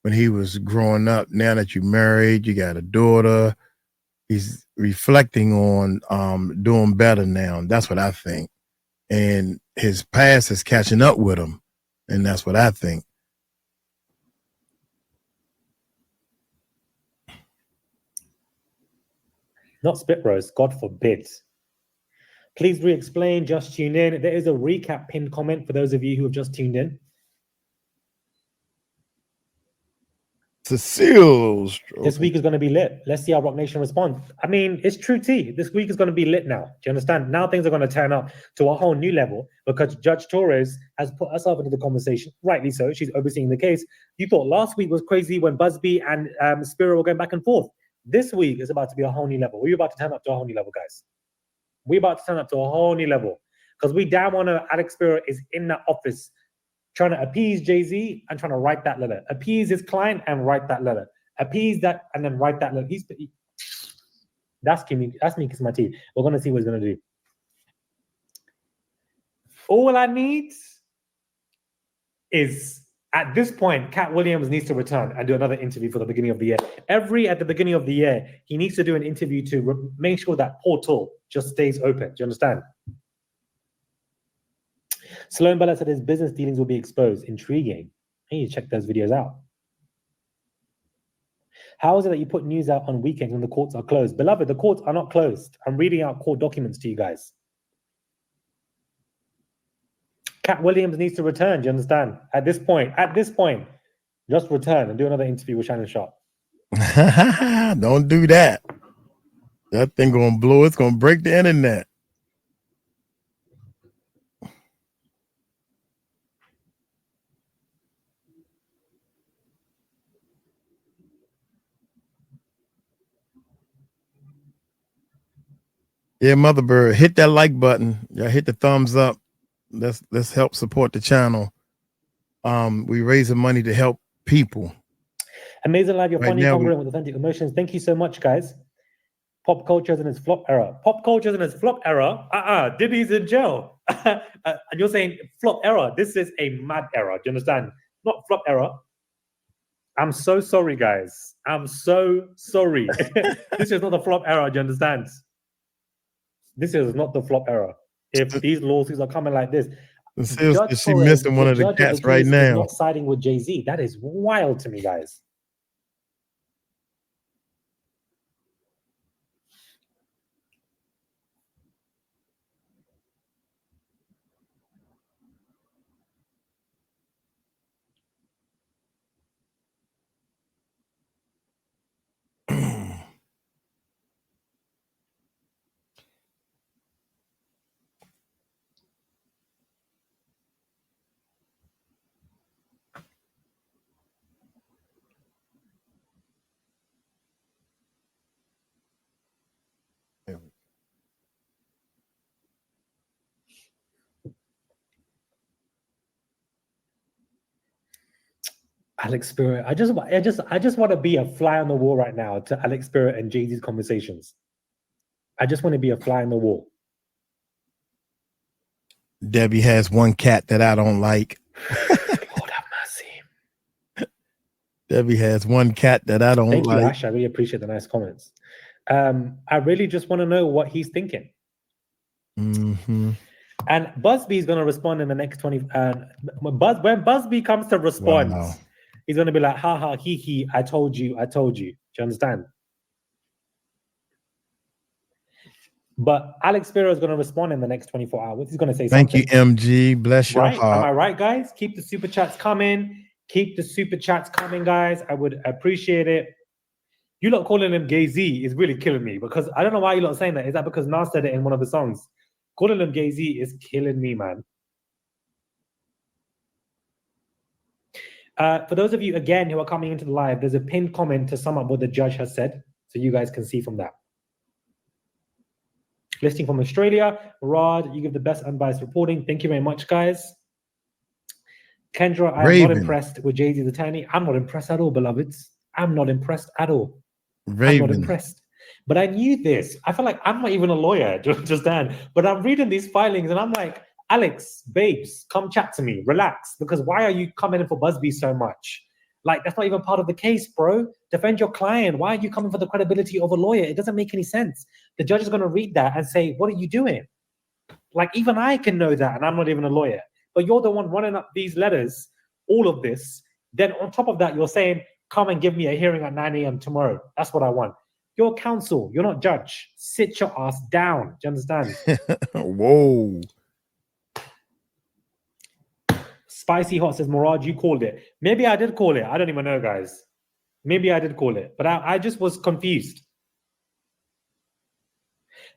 when he was growing up. Now that you're married, you got a daughter, he's reflecting on doing better now. That's what I think. And his past is catching up with him. And that's what I think. Not spit roast, God forbid. Please re-explain, just tune in. There is a recap pinned comment for those of you who have just tuned in. Cecile. This week is going to be lit. Let's see how Rock Nation responds. I mean, it's true tea. This week is going to be lit now. Do you understand? Now things are going to turn up to a whole new level because Judge Torres has put herself into the conversation. Rightly so. She's overseeing the case. You thought last week was crazy when Busby and Spiro were going back and forth. This week is about to be a whole new level. We're about to turn up to a whole new level, guys. We're about to turn up to a whole new level because we damn want to. Alex Spiro is in that office trying to appease Jay-Z and trying to write that letter. Appease his client and write that letter. Appease that and then write that letter. That's me kissing my teeth. We're going to see what he's going to do. All I need is at this point, Cat Williams needs to return and do another interview for the beginning of the year. At the beginning of the year, he needs to do an interview to make sure that portal just stays open. Do you understand? Sloan Bella said his business dealings will be exposed. Intriguing. I need to check those videos out. How is it that you put news out on weekends when the courts are closed? Beloved, the courts are not closed. I'm reading out court documents to you guys. Cat Williams needs to return, do you understand? At this point, just return and do another interview with Shannon Sharp. Don't do that. That thing gonna blow. It's gonna break the internet. Yeah, Mother Bird, hit that like button. Yeah, hit the thumbs up. Let's help support the channel. We raising money to help people. Amazing live, you're Right funny, now, congruent with authentic emotions. Thank you so much, guys. Pop culture is in its flop era. Pop culture is in its flop era. Diddy's in jail. And you're saying flop era. This is a mad era. Do you understand? Not flop era. I'm so sorry, guys. I'm so sorry. This is not the flop era. Do you understand? This is not the flop era. If these lawsuits are coming like this, Judge she missing one of the cats right now. Is not siding with Jay-Z. That is wild to me, guys. Alex Spiro, I just want to be a fly on the wall right now to Alex Spiro and Jay-Z's conversations. I just want to be a fly on the wall. Debbie has one cat that I don't like. Lord have mercy. Debbie has one cat that I don't like. Thank you, Ash. I really appreciate the nice comments. I really just want to know what he's thinking. Mm-hmm. And Busby is going to respond in the next 20. When Busby comes to respond, wow, he's going to be like, ha ha, he he, I told you. Do you understand? But Alex Spiro is going to respond in the next 24 hours. He's going to say something. Thank you, MG. Bless your heart. Am I right, guys? Keep the super chats coming. Keep the super chats coming, guys. I would appreciate it. You lot calling him Gay-Z is really killing me because I don't know why you lot saying that. Is that because Nas said it in one of his songs? Calling him Gay-Z is killing me, man. For those of you, again, who are coming into the live, there's a pinned comment to sum up what the judge has said, so you guys can see from that. Listing from Australia. Rod, you give the best unbiased reporting. Thank you very much, guys. Kendra, I am not impressed with Jay-Z's attorney. I'm not impressed at all, beloveds. I'm not impressed at all. I'm not impressed. But I knew this. I feel like I'm not even a lawyer, do you understand? But I'm reading these filings and I'm like, Alex, babes, come chat to me, relax. Because why are you coming in for Busby so much? Like, that's not even part of the case, bro. Defend your client. Why are you coming for the credibility of a lawyer? It doesn't make any sense. The judge is going to read that and say, what are you doing? Like, even I can know that, and I'm not even a lawyer. But you're the one running up these letters, all of this. Then on top of that, you're saying, come and give me a hearing at 9 a.m. tomorrow. That's what I want. You're counsel. You're not judge. Sit your ass down. Do you understand? Whoa. Spicy Hot says, Murad, you called it. Maybe I did call it. I don't even know, guys. Maybe I did call it. But I just was confused.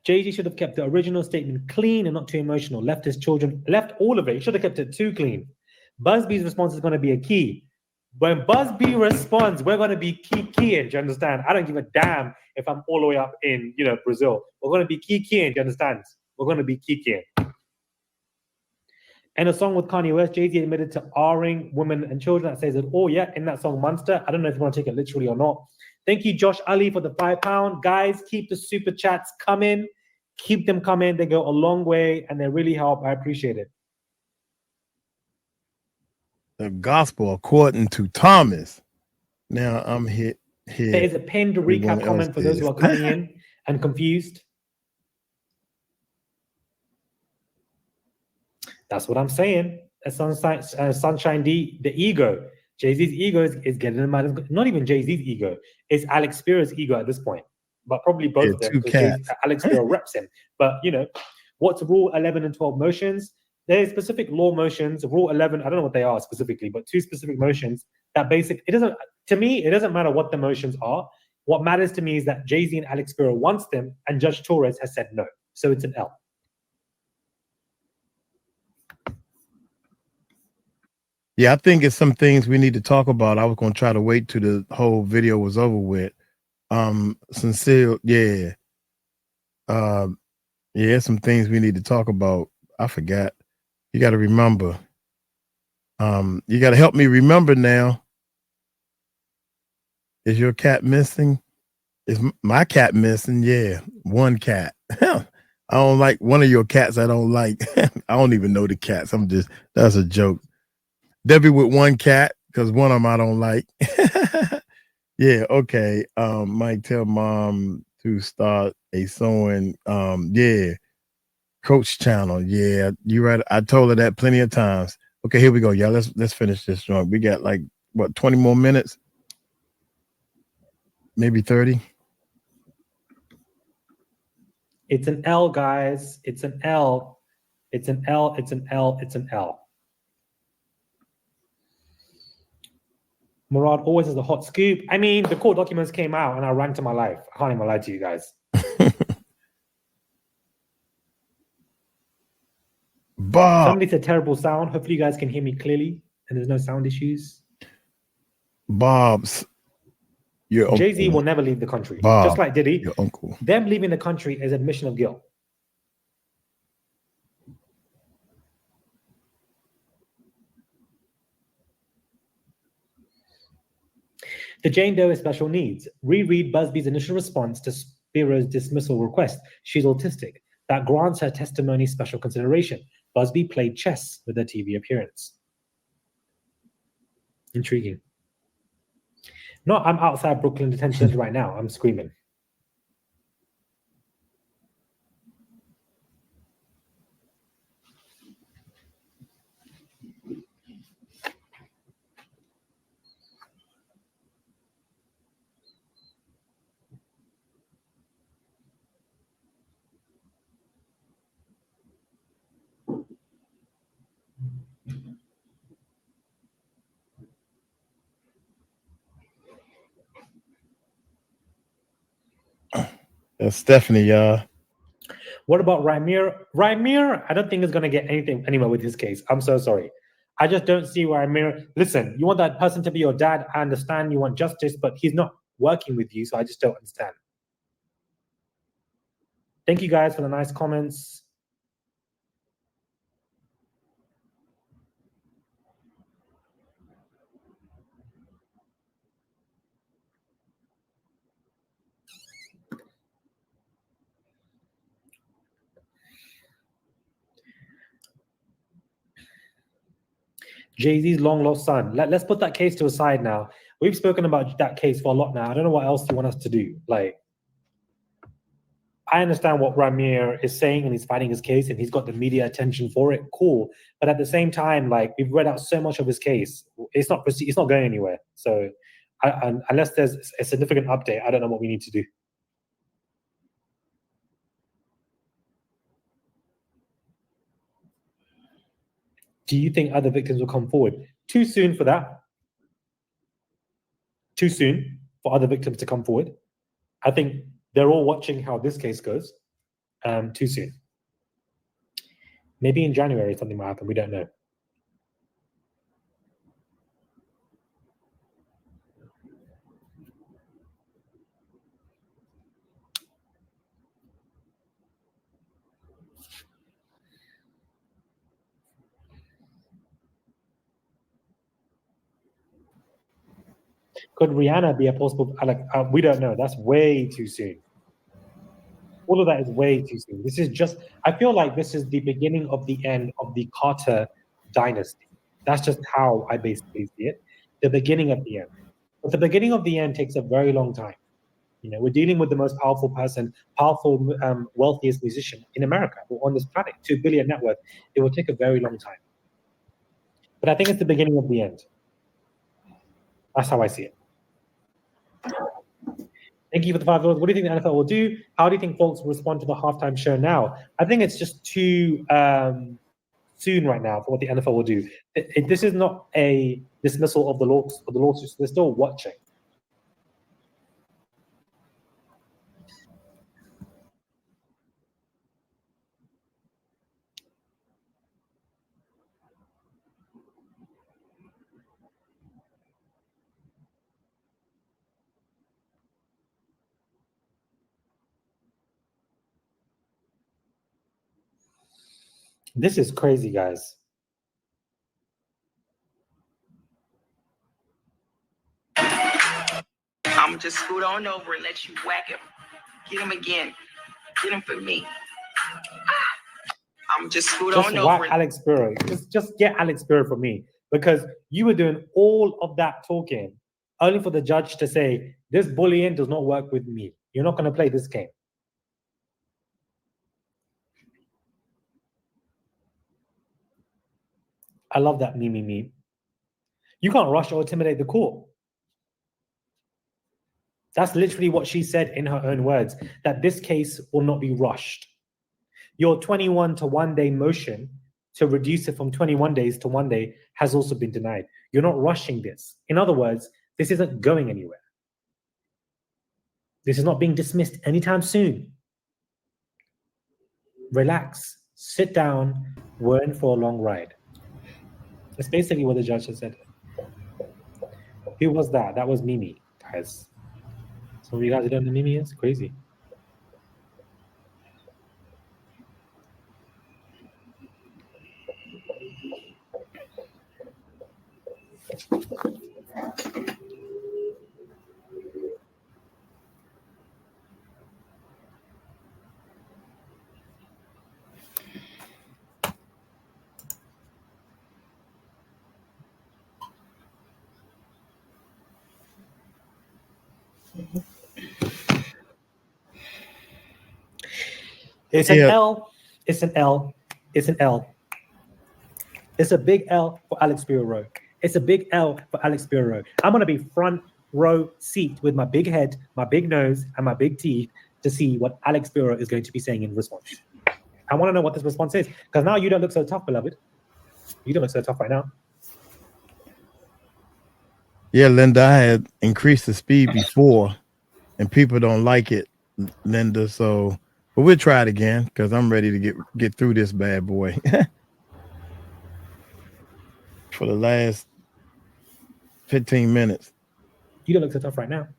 Jay-Z should have kept the original statement clean and not too emotional. Left his children, left all of it. He should have kept it too clean. Busby's response is going to be a key. When Busby responds, we're going to be keying. Do you understand? I don't give a damn if I'm all the way up in, Brazil. We're going to be keying. Do you understand? We're going to be keying. In a song with Kanye West, Jay-Z admitted to R-ing women and children. That says it all, yeah, in that song Monster. I don't know if you want to take it literally or not. Thank you, Josh Ali, for the £5. Guys, keep the super chats coming. Keep them coming. They go a long way and they really help. I appreciate it. The gospel according to Thomas. Now I'm hit here. There is a pinned recap comment for those who are coming in and confused. That's what I'm saying. Sunshine D, the ego. Jay-Z's ego is getting him out of, not even Jay-Z's ego, it's Alex Spiro's ego at this point. But probably both of them, because Alex Spiro reps him. But, you know, what's Rule 11 and 12 motions? There's specific law motions. Rule 11, I don't know what they are specifically, but 2 specific motions that to me, it doesn't matter what the motions are. What matters to me is that Jay-Z and Alex Spiro wants them, and Judge Torres has said no. So it's an L. Yeah, I think it's some things we need to talk about. I was going to try to wait till the whole video was over with. Sincere, yeah. Yeah, some things we need to talk about. I forgot. You got to remember. You got to help me remember now. Is your cat missing? Is my cat missing? Yeah, one cat. I don't like one of your cats. I don't like. I don't even know the cats. That's a joke. Debbie with one cat, because one of them I don't like. Yeah, okay. Might tell mom to start a sewing. Yeah, Coach channel. Yeah, you're right. I told her that plenty of times. Okay, here we go. Yeah, let's finish this joint. We got like what, 20 more minutes? Maybe 30. It's an L, guys. It's an L. It's an L. It's an L. It's an L. Murad always has a hot scoop. I mean, the court documents came out and I ran to my life. I can't even lie to you guys. Bob. Somebody said terrible sound. Hopefully you guys can hear me clearly and there's no sound issues. Bob's. Your Jay-Z will never leave the country. Bob, just like Diddy. your uncle. Them leaving the country is admission of guilt. The Jane Doe is special needs. Reread Busby's initial response to Spiro's dismissal request. She's autistic. That grants her testimony special consideration. Busby played chess with her TV appearance. Intriguing. No, I'm outside Brooklyn Detention Center right now. I'm screaming. That's Stephanie, y'all. What about Rymir? Rymir, I don't think is going to get anywhere with his case. I'm so sorry. I just don't see Rymir. Listen, you want that person to be your dad. I understand you want justice, but he's not working with you, so I just don't understand. Thank you guys for the nice comments. Jay-Z's long lost son. Let's put that case to a side now. We've spoken about that case for a lot now. I don't know what else you want us to do. Like, I understand what Rymir is saying and he's fighting his case and he's got the media attention for it. Cool. But at the same time, like, we've read out so much of his case. It's not going anywhere. So unless there's a significant update, I don't know what we need to do. Do you think other victims will come forward? Too soon for that. Too soon for other victims to come forward. I think they're all watching how this case goes. Too soon. Maybe in January something might happen. We don't know. Could Rihanna be a possible? We don't know. That's way too soon. All of that is way too soon. This is just. I feel like this is the beginning of the end of the Carter dynasty. That's just how I basically see it. The beginning of the end. But the beginning of the end takes a very long time. You know, we're dealing with the most powerful person, wealthiest musician in America or on this planet, 2 billion net worth. It will take a very long time. But I think it's the beginning of the end. That's how I see it. Thank you for the $5. What do you think the NFL will do? How do you think folks will respond to the halftime show now? I think it's just too soon right now for what the NFL will do. This is not a dismissal of the lawsuits. They're still watching. This is crazy, guys. I'm just scoot on over and let you whack him. Get him again. Get him for me. I'm just scoot on over. Whack Alex Spiro. Just get Alex Spiro for me, because you were doing all of that talking only for the judge to say, this bullying does not work with me. You're not going to play this game. I love that meme. You can't rush or intimidate the court. That's literally what she said in her own words, that this case will not be rushed. Your 21 to 1 day motion to reduce it from 21 days to 1 day has also been denied. You're not rushing this. In other words, this isn't going anywhere. This is not being dismissed anytime soon. Relax, sit down, we're in for a long ride. That's basically what the judge has said. Who was that? That was Mimi, guys. Some of you guys who don't know Mimi is crazy. It's an L. It's an L. It's an L. It's a big L for Alex Spiro. It's a big L for Alex Spiro. I'm going to be front row seat with my big head, my big nose, and my big teeth to see what Alex Spiro is going to be saying in response. I want to know what this response is, because now you don't look so tough, beloved. You don't look so tough right now. Yeah, Linda, I had increased the speed before, and people don't like it, Linda. So, but we'll try it again, because I'm ready to get through this bad boy. For the last 15 minutes. You don't look so tough right now.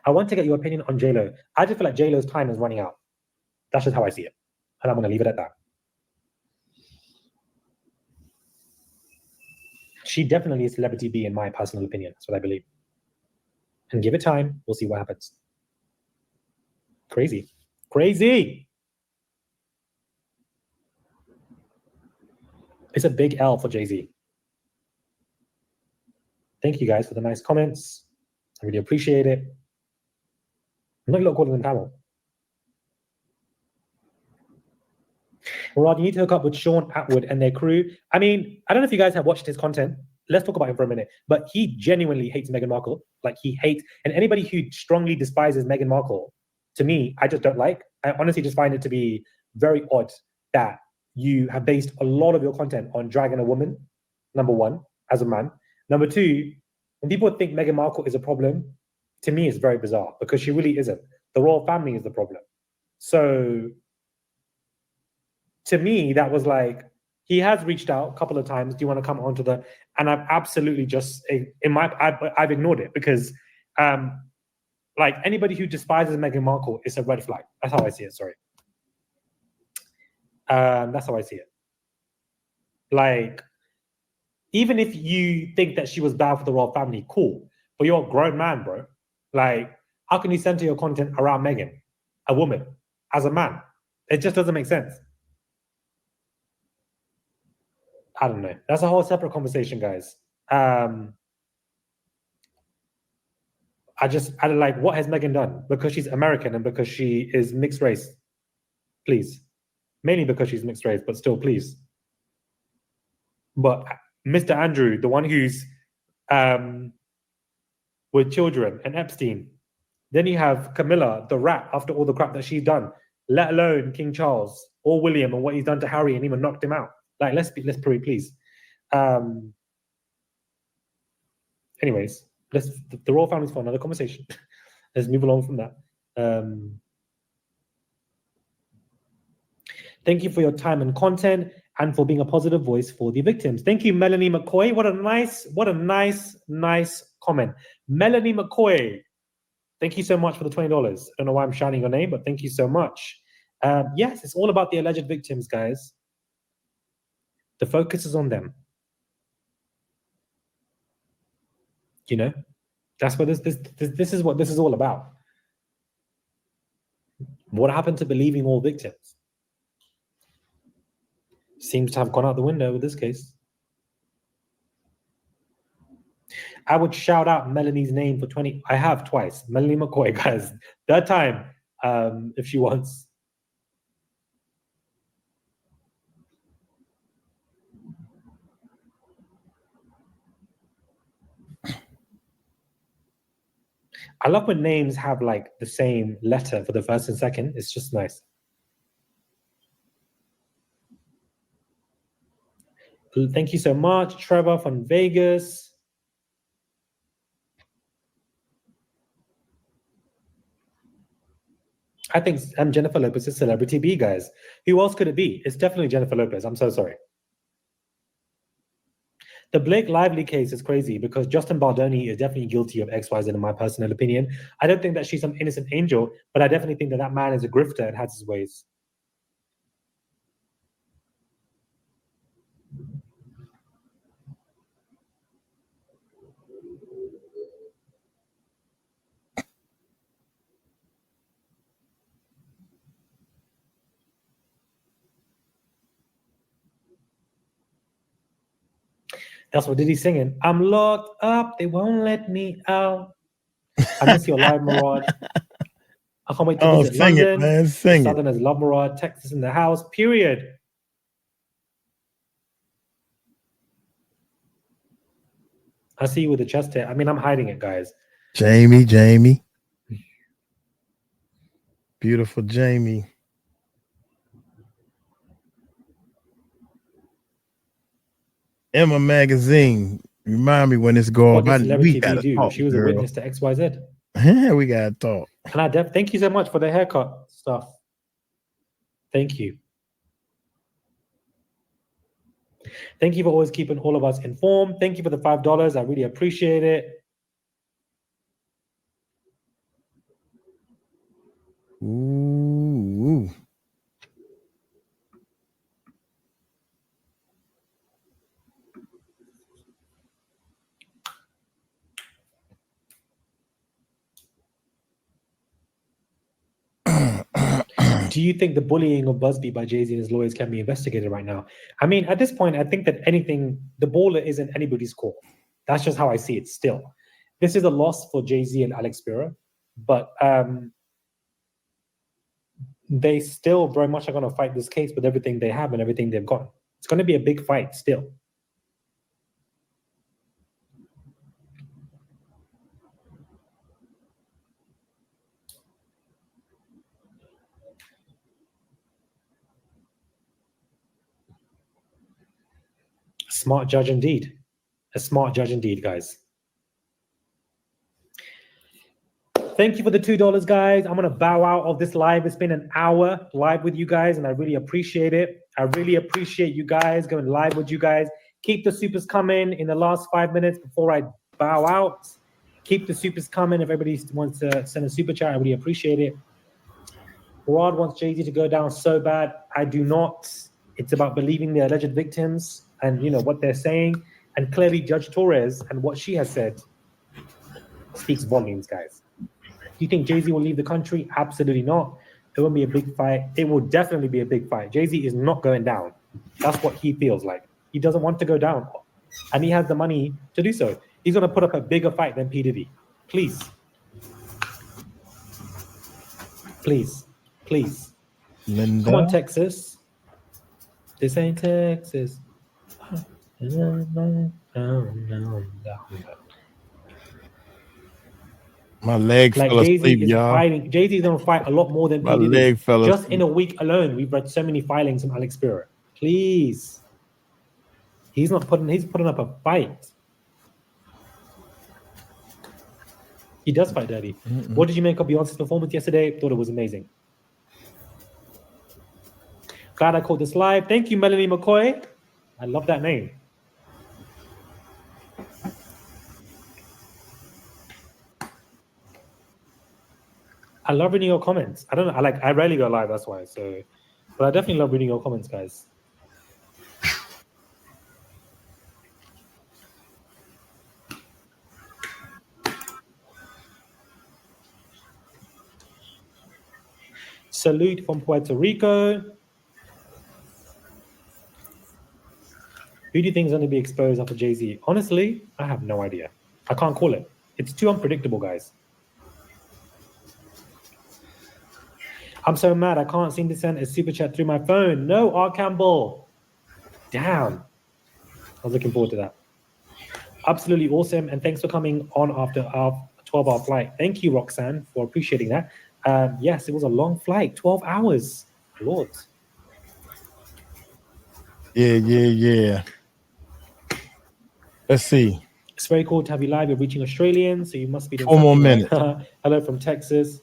I want to get your opinion on J-Lo. I just feel like J-Lo's time is running out. That's just how I see it. And I'm going to leave it at that. She definitely is celebrity B in my personal opinion. That's what I believe. And give it time. We'll see what happens. Crazy. Crazy. It's a big L for Jay-Z. Thank you guys for the nice comments. I really appreciate it. I'm not calling them Tamil. Rod, you need to hook up with Sean Atwood and their crew. I mean, I don't know if you guys have watched his content. Let's talk about him for a minute. But he genuinely hates Meghan Markle. Like, he hates, and anybody who strongly despises Meghan Markle, to me, I just don't like. I honestly just find it to be very odd that you have based a lot of your content on dragging a woman, number one, as a man. Number two, when people think Meghan Markle is a problem, to me, it's very bizarre, because she really isn't. The royal family is the problem. So, to me, that was like, he has reached out a couple of times. Do you want to come onto the? And I've absolutely just I've ignored it, because, like, anybody who despises Meghan Markle is a red flag. That's how I see it. Sorry. That's how I see it. Like, even if you think that she was bad for the royal family, cool. But you're a grown man, bro. Like, how can you center your content around Megan, a woman, as a man? It just doesn't make sense. I don't know. That's a whole separate conversation, guys. I like, what has Megan done? Because she's American and because she is mixed race. Please. Mainly because she's mixed race, but still, please. But Mr. Andrew, the one who's with children and Epstein, then you have Camilla, the rat, after all the crap that she's done, let alone King Charles or William and what he's done to Harry and even knocked him out. Like, let's pray, please. Anyways, the royal family's for another conversation. Let's move along from that. Thank you for your time and content and for being a positive voice for the victims. Thank you, Melanie McCoy. What a nice comment. Melanie McCoy, thank you so much for the $20. I don't know why I'm shouting your name, but thank you so much. Yes, it's all about the alleged victims, guys. The focus is on them. You know, that's what this is what this is all about. What happened to believing all victims? Seems to have gone out the window with this case. I would shout out Melanie's name for 20. I have twice. Melanie McCoy, guys. Third time, if she wants. I love when names have like the same letter for the first and second. It's just nice. Thank you so much, Trevor from Vegas. I think Jennifer Lopez is Celebrity B, guys. Who else could it be? It's definitely Jennifer Lopez. I'm so sorry. The Blake Lively case is crazy because Justin Baldoni is definitely guilty of XYZ in my personal opinion. I don't think that she's some innocent angel, but I definitely think that that man is a grifter and has his ways. That's what Diddy's singing. I'm locked up, they won't let me out. I miss your live, Murad. I can't wait to visit London. It, man. Sing Southerners love Murad. Texas in the house, period. I see you with the chest hair. I mean, I'm hiding it, guys. Jamie. Beautiful Jamie. Emma Magazine. Remind me when this goes. What does Celebrity B do? She was a witness to XYZ. Yeah, we gotta talk. And thank you so much for the haircut stuff. Thank you. Thank you for always keeping all of us informed. Thank you for the $5. I really appreciate it. Ooh. Do you think the bullying of Busby by Jay-Z and his lawyers can be investigated right now? I mean, at this point, I think that the ball isn't anybody's court. That's just how I see it still. This is a loss for Jay-Z and Alex Spiro, but they still very much are going to fight this case with everything they have and everything they've got. It's going to be a big fight still. Smart judge indeed. A smart judge indeed, guys. Thank you for the $2, guys. I'm going to bow out of this live. It's been an hour live with you guys, and I really appreciate it. I really appreciate you guys going live with you guys. Keep the supers coming in the last 5 minutes before I bow out. Keep the supers coming. If everybody wants to send a super chat, I really appreciate it. Rod wants Jay-Z to go down so bad. I do not. It's about believing the alleged victims and, you know, what they're saying. And clearly Judge Torres and what she has said speaks volumes, guys. You think Jay-Z will leave the country? Absolutely not. It won't be a big fight. It will definitely be a big fight. Jay-Z is not going down. That's what he feels like. He doesn't want to go down. And he has the money to do so. He's going to put up a bigger fight than P. Diddy. Please. Please. Please. Linda. Come on, Texas. This ain't Texas. My leg Like fell Jay-Z asleep, is y'all. fighting. Jay-Z is going to fight a lot more than My P. Diddy. leg fell Just asleep. in a week alone, we've read so many filings from Alex Spiro. Please. He's putting up a fight. He does fight dirty. What did you make of Beyonce's performance yesterday? Thought it was amazing. Glad I caught this live. Thank you, Melanie McCoy. I love that name. I love reading your comments. I don't know. I rarely go live, that's why. So, but I definitely love reading your comments, guys. Salute from Puerto Rico. Who do you think is going to be exposed after Jay-Z? Honestly, I have no idea. I can't call it. It's too unpredictable, guys. I'm so mad. I can't seem to send a super chat through my phone. No, R. Campbell. Damn. I was looking forward to that. Absolutely awesome. And thanks for coming on after our 12-hour flight. Thank you, Roxanne, for appreciating that. Yes, it was a long flight. 12 hours. Lord. Yeah. Let's see. It's very cool to have you live. You're reaching Australians, so you must be doing 4 more something minutes. right. Hello from Texas.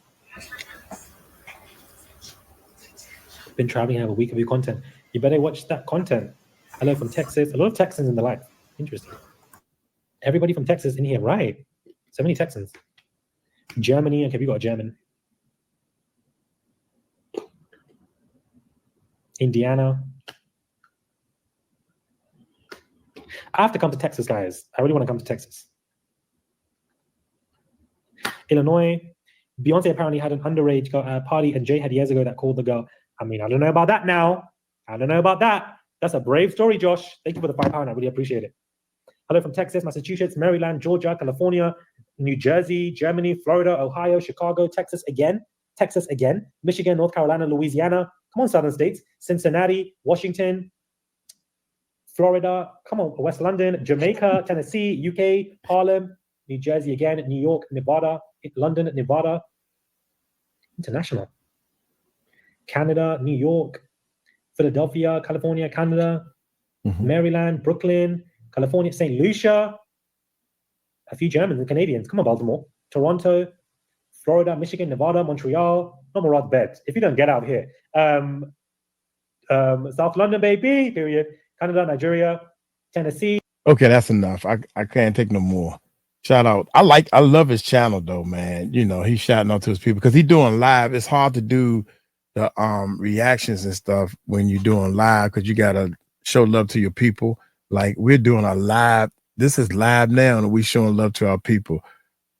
Been traveling, have a week of your content. You better watch that content. Hello from Texas. A lot of Texans in the live. Interesting. Everybody from Texas in here, right? So many Texans. Germany. Okay, we got a German. Indiana. I have to come to Texas, guys. I really want to come to Texas. Illinois. Beyonce apparently had an underage party, and Jay had years ago that called the girl. I mean, I don't know about that now. I don't know about that. That's a brave story, Josh. Thank you for the £5. I really appreciate it. Hello from Texas, Massachusetts, Maryland, Georgia, California, New Jersey, Germany, Florida, Ohio, Chicago, Texas again, Michigan, North Carolina, Louisiana. Come on, Southern states. Cincinnati, Washington, Florida. Come on, West London, Jamaica, Tennessee, UK, Harlem, New Jersey again, New York, Nevada, London, Nevada. International. Canada, New York, Philadelphia, California, Canada, Maryland, Brooklyn, California, St. Lucia, a few Germans and Canadians. Come on, Baltimore, Toronto, Florida, Michigan, Nevada, Montreal. No more rock beds. If you don't get out here. South London, baby, period. Canada, Nigeria, Tennessee. Okay, that's enough. I can't take no more. Shout out. I love his channel though, man. You know, he's shouting out to his people because he's doing live. It's hard to do the reactions and stuff when you're doing live because you gotta show love to your people. Like we're doing a live. This is live now, and we showing love to our people.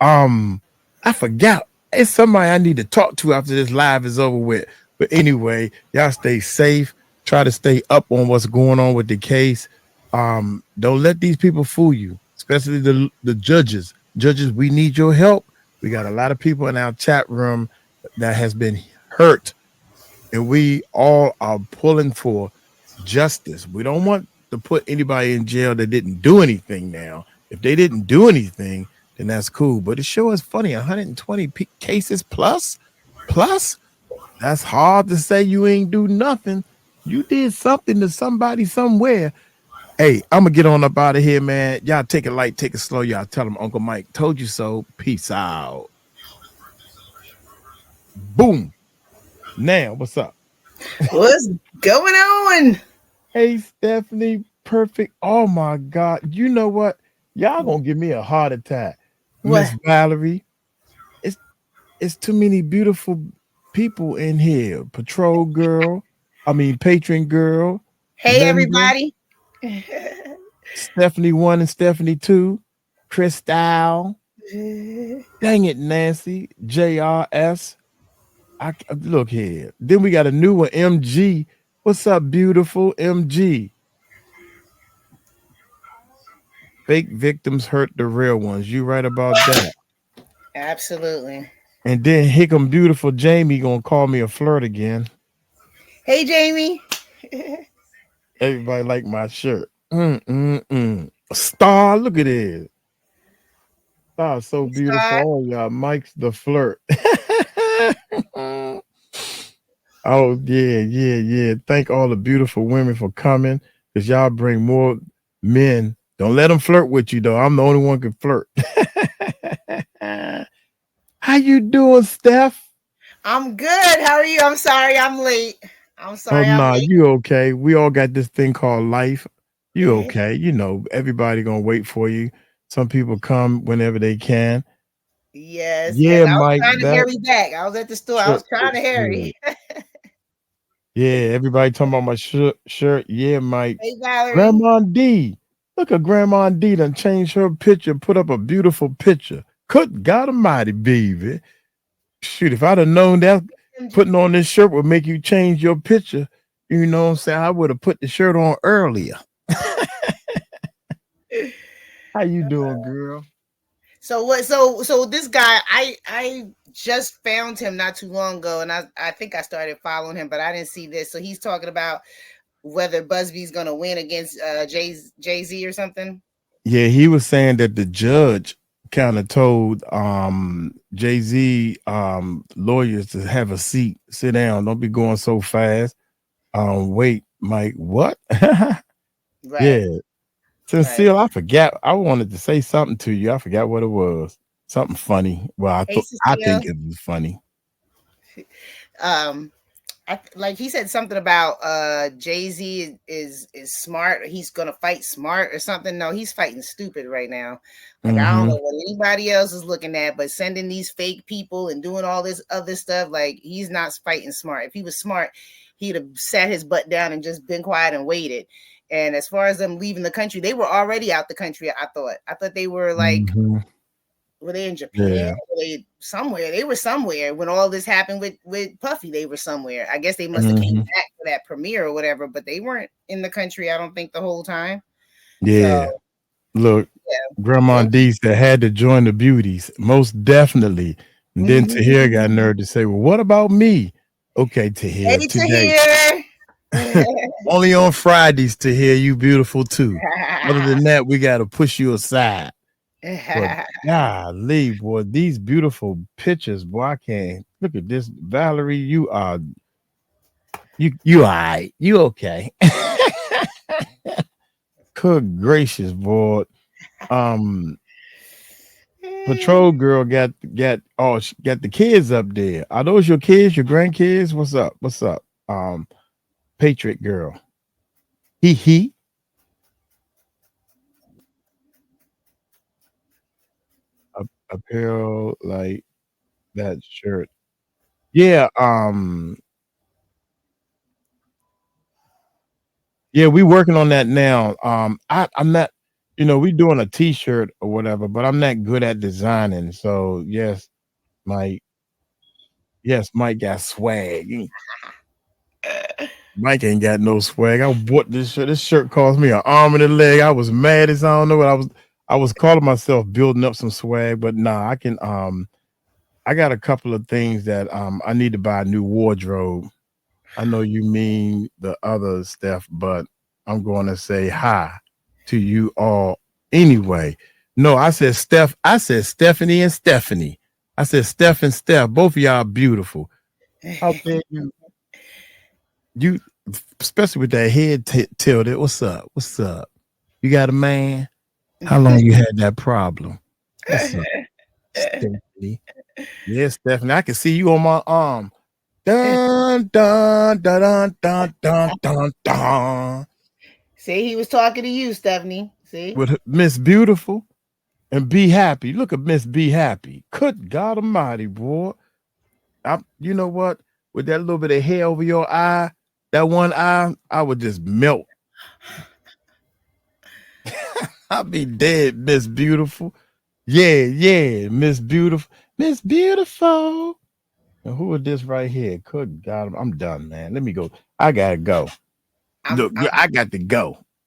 I forgot. It's somebody I need to talk to after this live is over with. But anyway, y'all stay safe. Try to stay up on what's going on with the case. Don't let these people fool you, especially the judges. Judges, we need your help. We got a lot of people in our chat room that has been hurt, and we all are pulling for justice. We don't want to put anybody in jail that didn't do anything now. If they didn't do anything, then that's cool. But it sure is funny, 120 cases plus. That's hard to say you ain't do nothing. You did something to somebody somewhere. Hey, I'm going to get on up out of here, man. Y'all take it light, take it slow. Y'all tell them Uncle Mike told you so. Peace out. Boom. Now, what's up? What's going on? Hey, Stephanie, perfect. Oh, my God. You know what? Y'all going to give me a heart attack. Miss Valerie, it's too many beautiful people in here. Patron girl. Patron girl. Hey, Linda, everybody. Stephanie 1 and Stephanie 2. Crystal. Dang it, Nancy. JRS. Look here. Then we got a new one, MG. What's up, beautiful MG? Fake victims hurt the real ones. You right about that. Absolutely. And then Hickam beautiful Jamie gonna call me a flirt again. Hey, Jamie. Everybody like my shirt. Star, look at it. Star, so beautiful. Oh, y'all, Mike's the flirt. Oh, yeah. Thank all the beautiful women for coming, because y'all bring more men. Don't let them flirt with you, though. I'm the only one who can flirt. How you doing, Steph? I'm good. How are you? I'm sorry I'm late. I'm sorry. Oh, I'm late. you okay. We all got this thing called life. You okay. You know, everybody going to wait for you. Some people come whenever they can. Yes. Yeah, yes. I was Mike. trying to hurry back. I was at the store. I was trying to hurry. Yeah, everybody talking about my shirt. Yeah, Mike. Hey, Valerie. Grandma D. Look at Grandma D done changed her picture, put up a beautiful picture. Good God Almighty, baby. Shoot, if I'd have known that putting on this shirt would make you change your picture, you know what I'm saying? I would have put the shirt on earlier. How you doing, girl? So what? So this guy, I just found him not too long ago, and I think I started following him, but I didn't see this. So he's talking about whether Busby's gonna win against Jay-Z or something. Yeah, he was saying that the judge kind of told Jay-Z lawyers to have a seat, sit down, don't be going so fast. Wait, Mike, what? Right. Yeah. Sincere, I forgot. I wanted to say something to you. I forgot what it was. Something funny. Well, I think it was funny. Like he said something about Jay-Z is smart. He's gonna fight smart or something. No, he's fighting stupid right now. Like I don't know what anybody else is looking at, but sending these fake people and doing all this other stuff, like he's not fighting smart. If he was smart, he'd have sat his butt down and just been quiet and waited. And as far as them leaving the country, they were already out the country. I thought they were like, were they in Japan? Yeah. Were they somewhere? They were somewhere when all this happened with Puffy. They were somewhere. I guess they must have came back for that premiere or whatever, but they weren't in the country, I don't think, the whole time. Yeah. So, look, Grandma D said had to join the beauties. Most definitely. And then Tahir got nerve to say, well, what about me? Okay, Tahir. Hey, today. Only on Fridays, Tahir, you beautiful too. Other than that, we got to push you aside. But golly, boy, these beautiful pictures, boy, I can't look at this. Valerie, you are all right. You okay. Good gracious, boy. Patrol girl got the kids up there. Are those your kids, your grandkids? What's up? Patriot girl. He. Apparel like that shirt. Yeah, yeah, we working on that now. I'm not, we doing a t-shirt or whatever, but I'm not good at designing. So yes, Mike got swag. Mike ain't got no swag. I bought this shirt. This shirt cost me an arm and a leg. I was mad as I don't know what I was calling myself building up some swag, but nah, I can I got a couple of things that I need to buy a new wardrobe. I know you mean the other stuff, but I'm going to say hi to you all anyway. No, I said Steph. I said Stephanie and Stephanie. I said Steph and Steph. Both of y'all beautiful. How dare you? You, especially with that head tilted. What's up? What's up? You got a man? How long you had that problem? What's up, Stephanie? Yeah, Stephanie. I can see you on my arm. Dun dun dun dun dun dun dun dun. See, he was talking to you, Stephanie. See, with Miss Beautiful and Be Happy. Look at Miss Be Happy. Good God Almighty, boy. You know what? With that little bit of hair over your eye, that one eye, I would just melt. I'd be dead, Miss Beautiful. Yeah, Miss Beautiful. Miss Beautiful. And who is this right here? Good God, I'm done, man. Let me go. I gotta go. I'm, Look, I'm I got to go.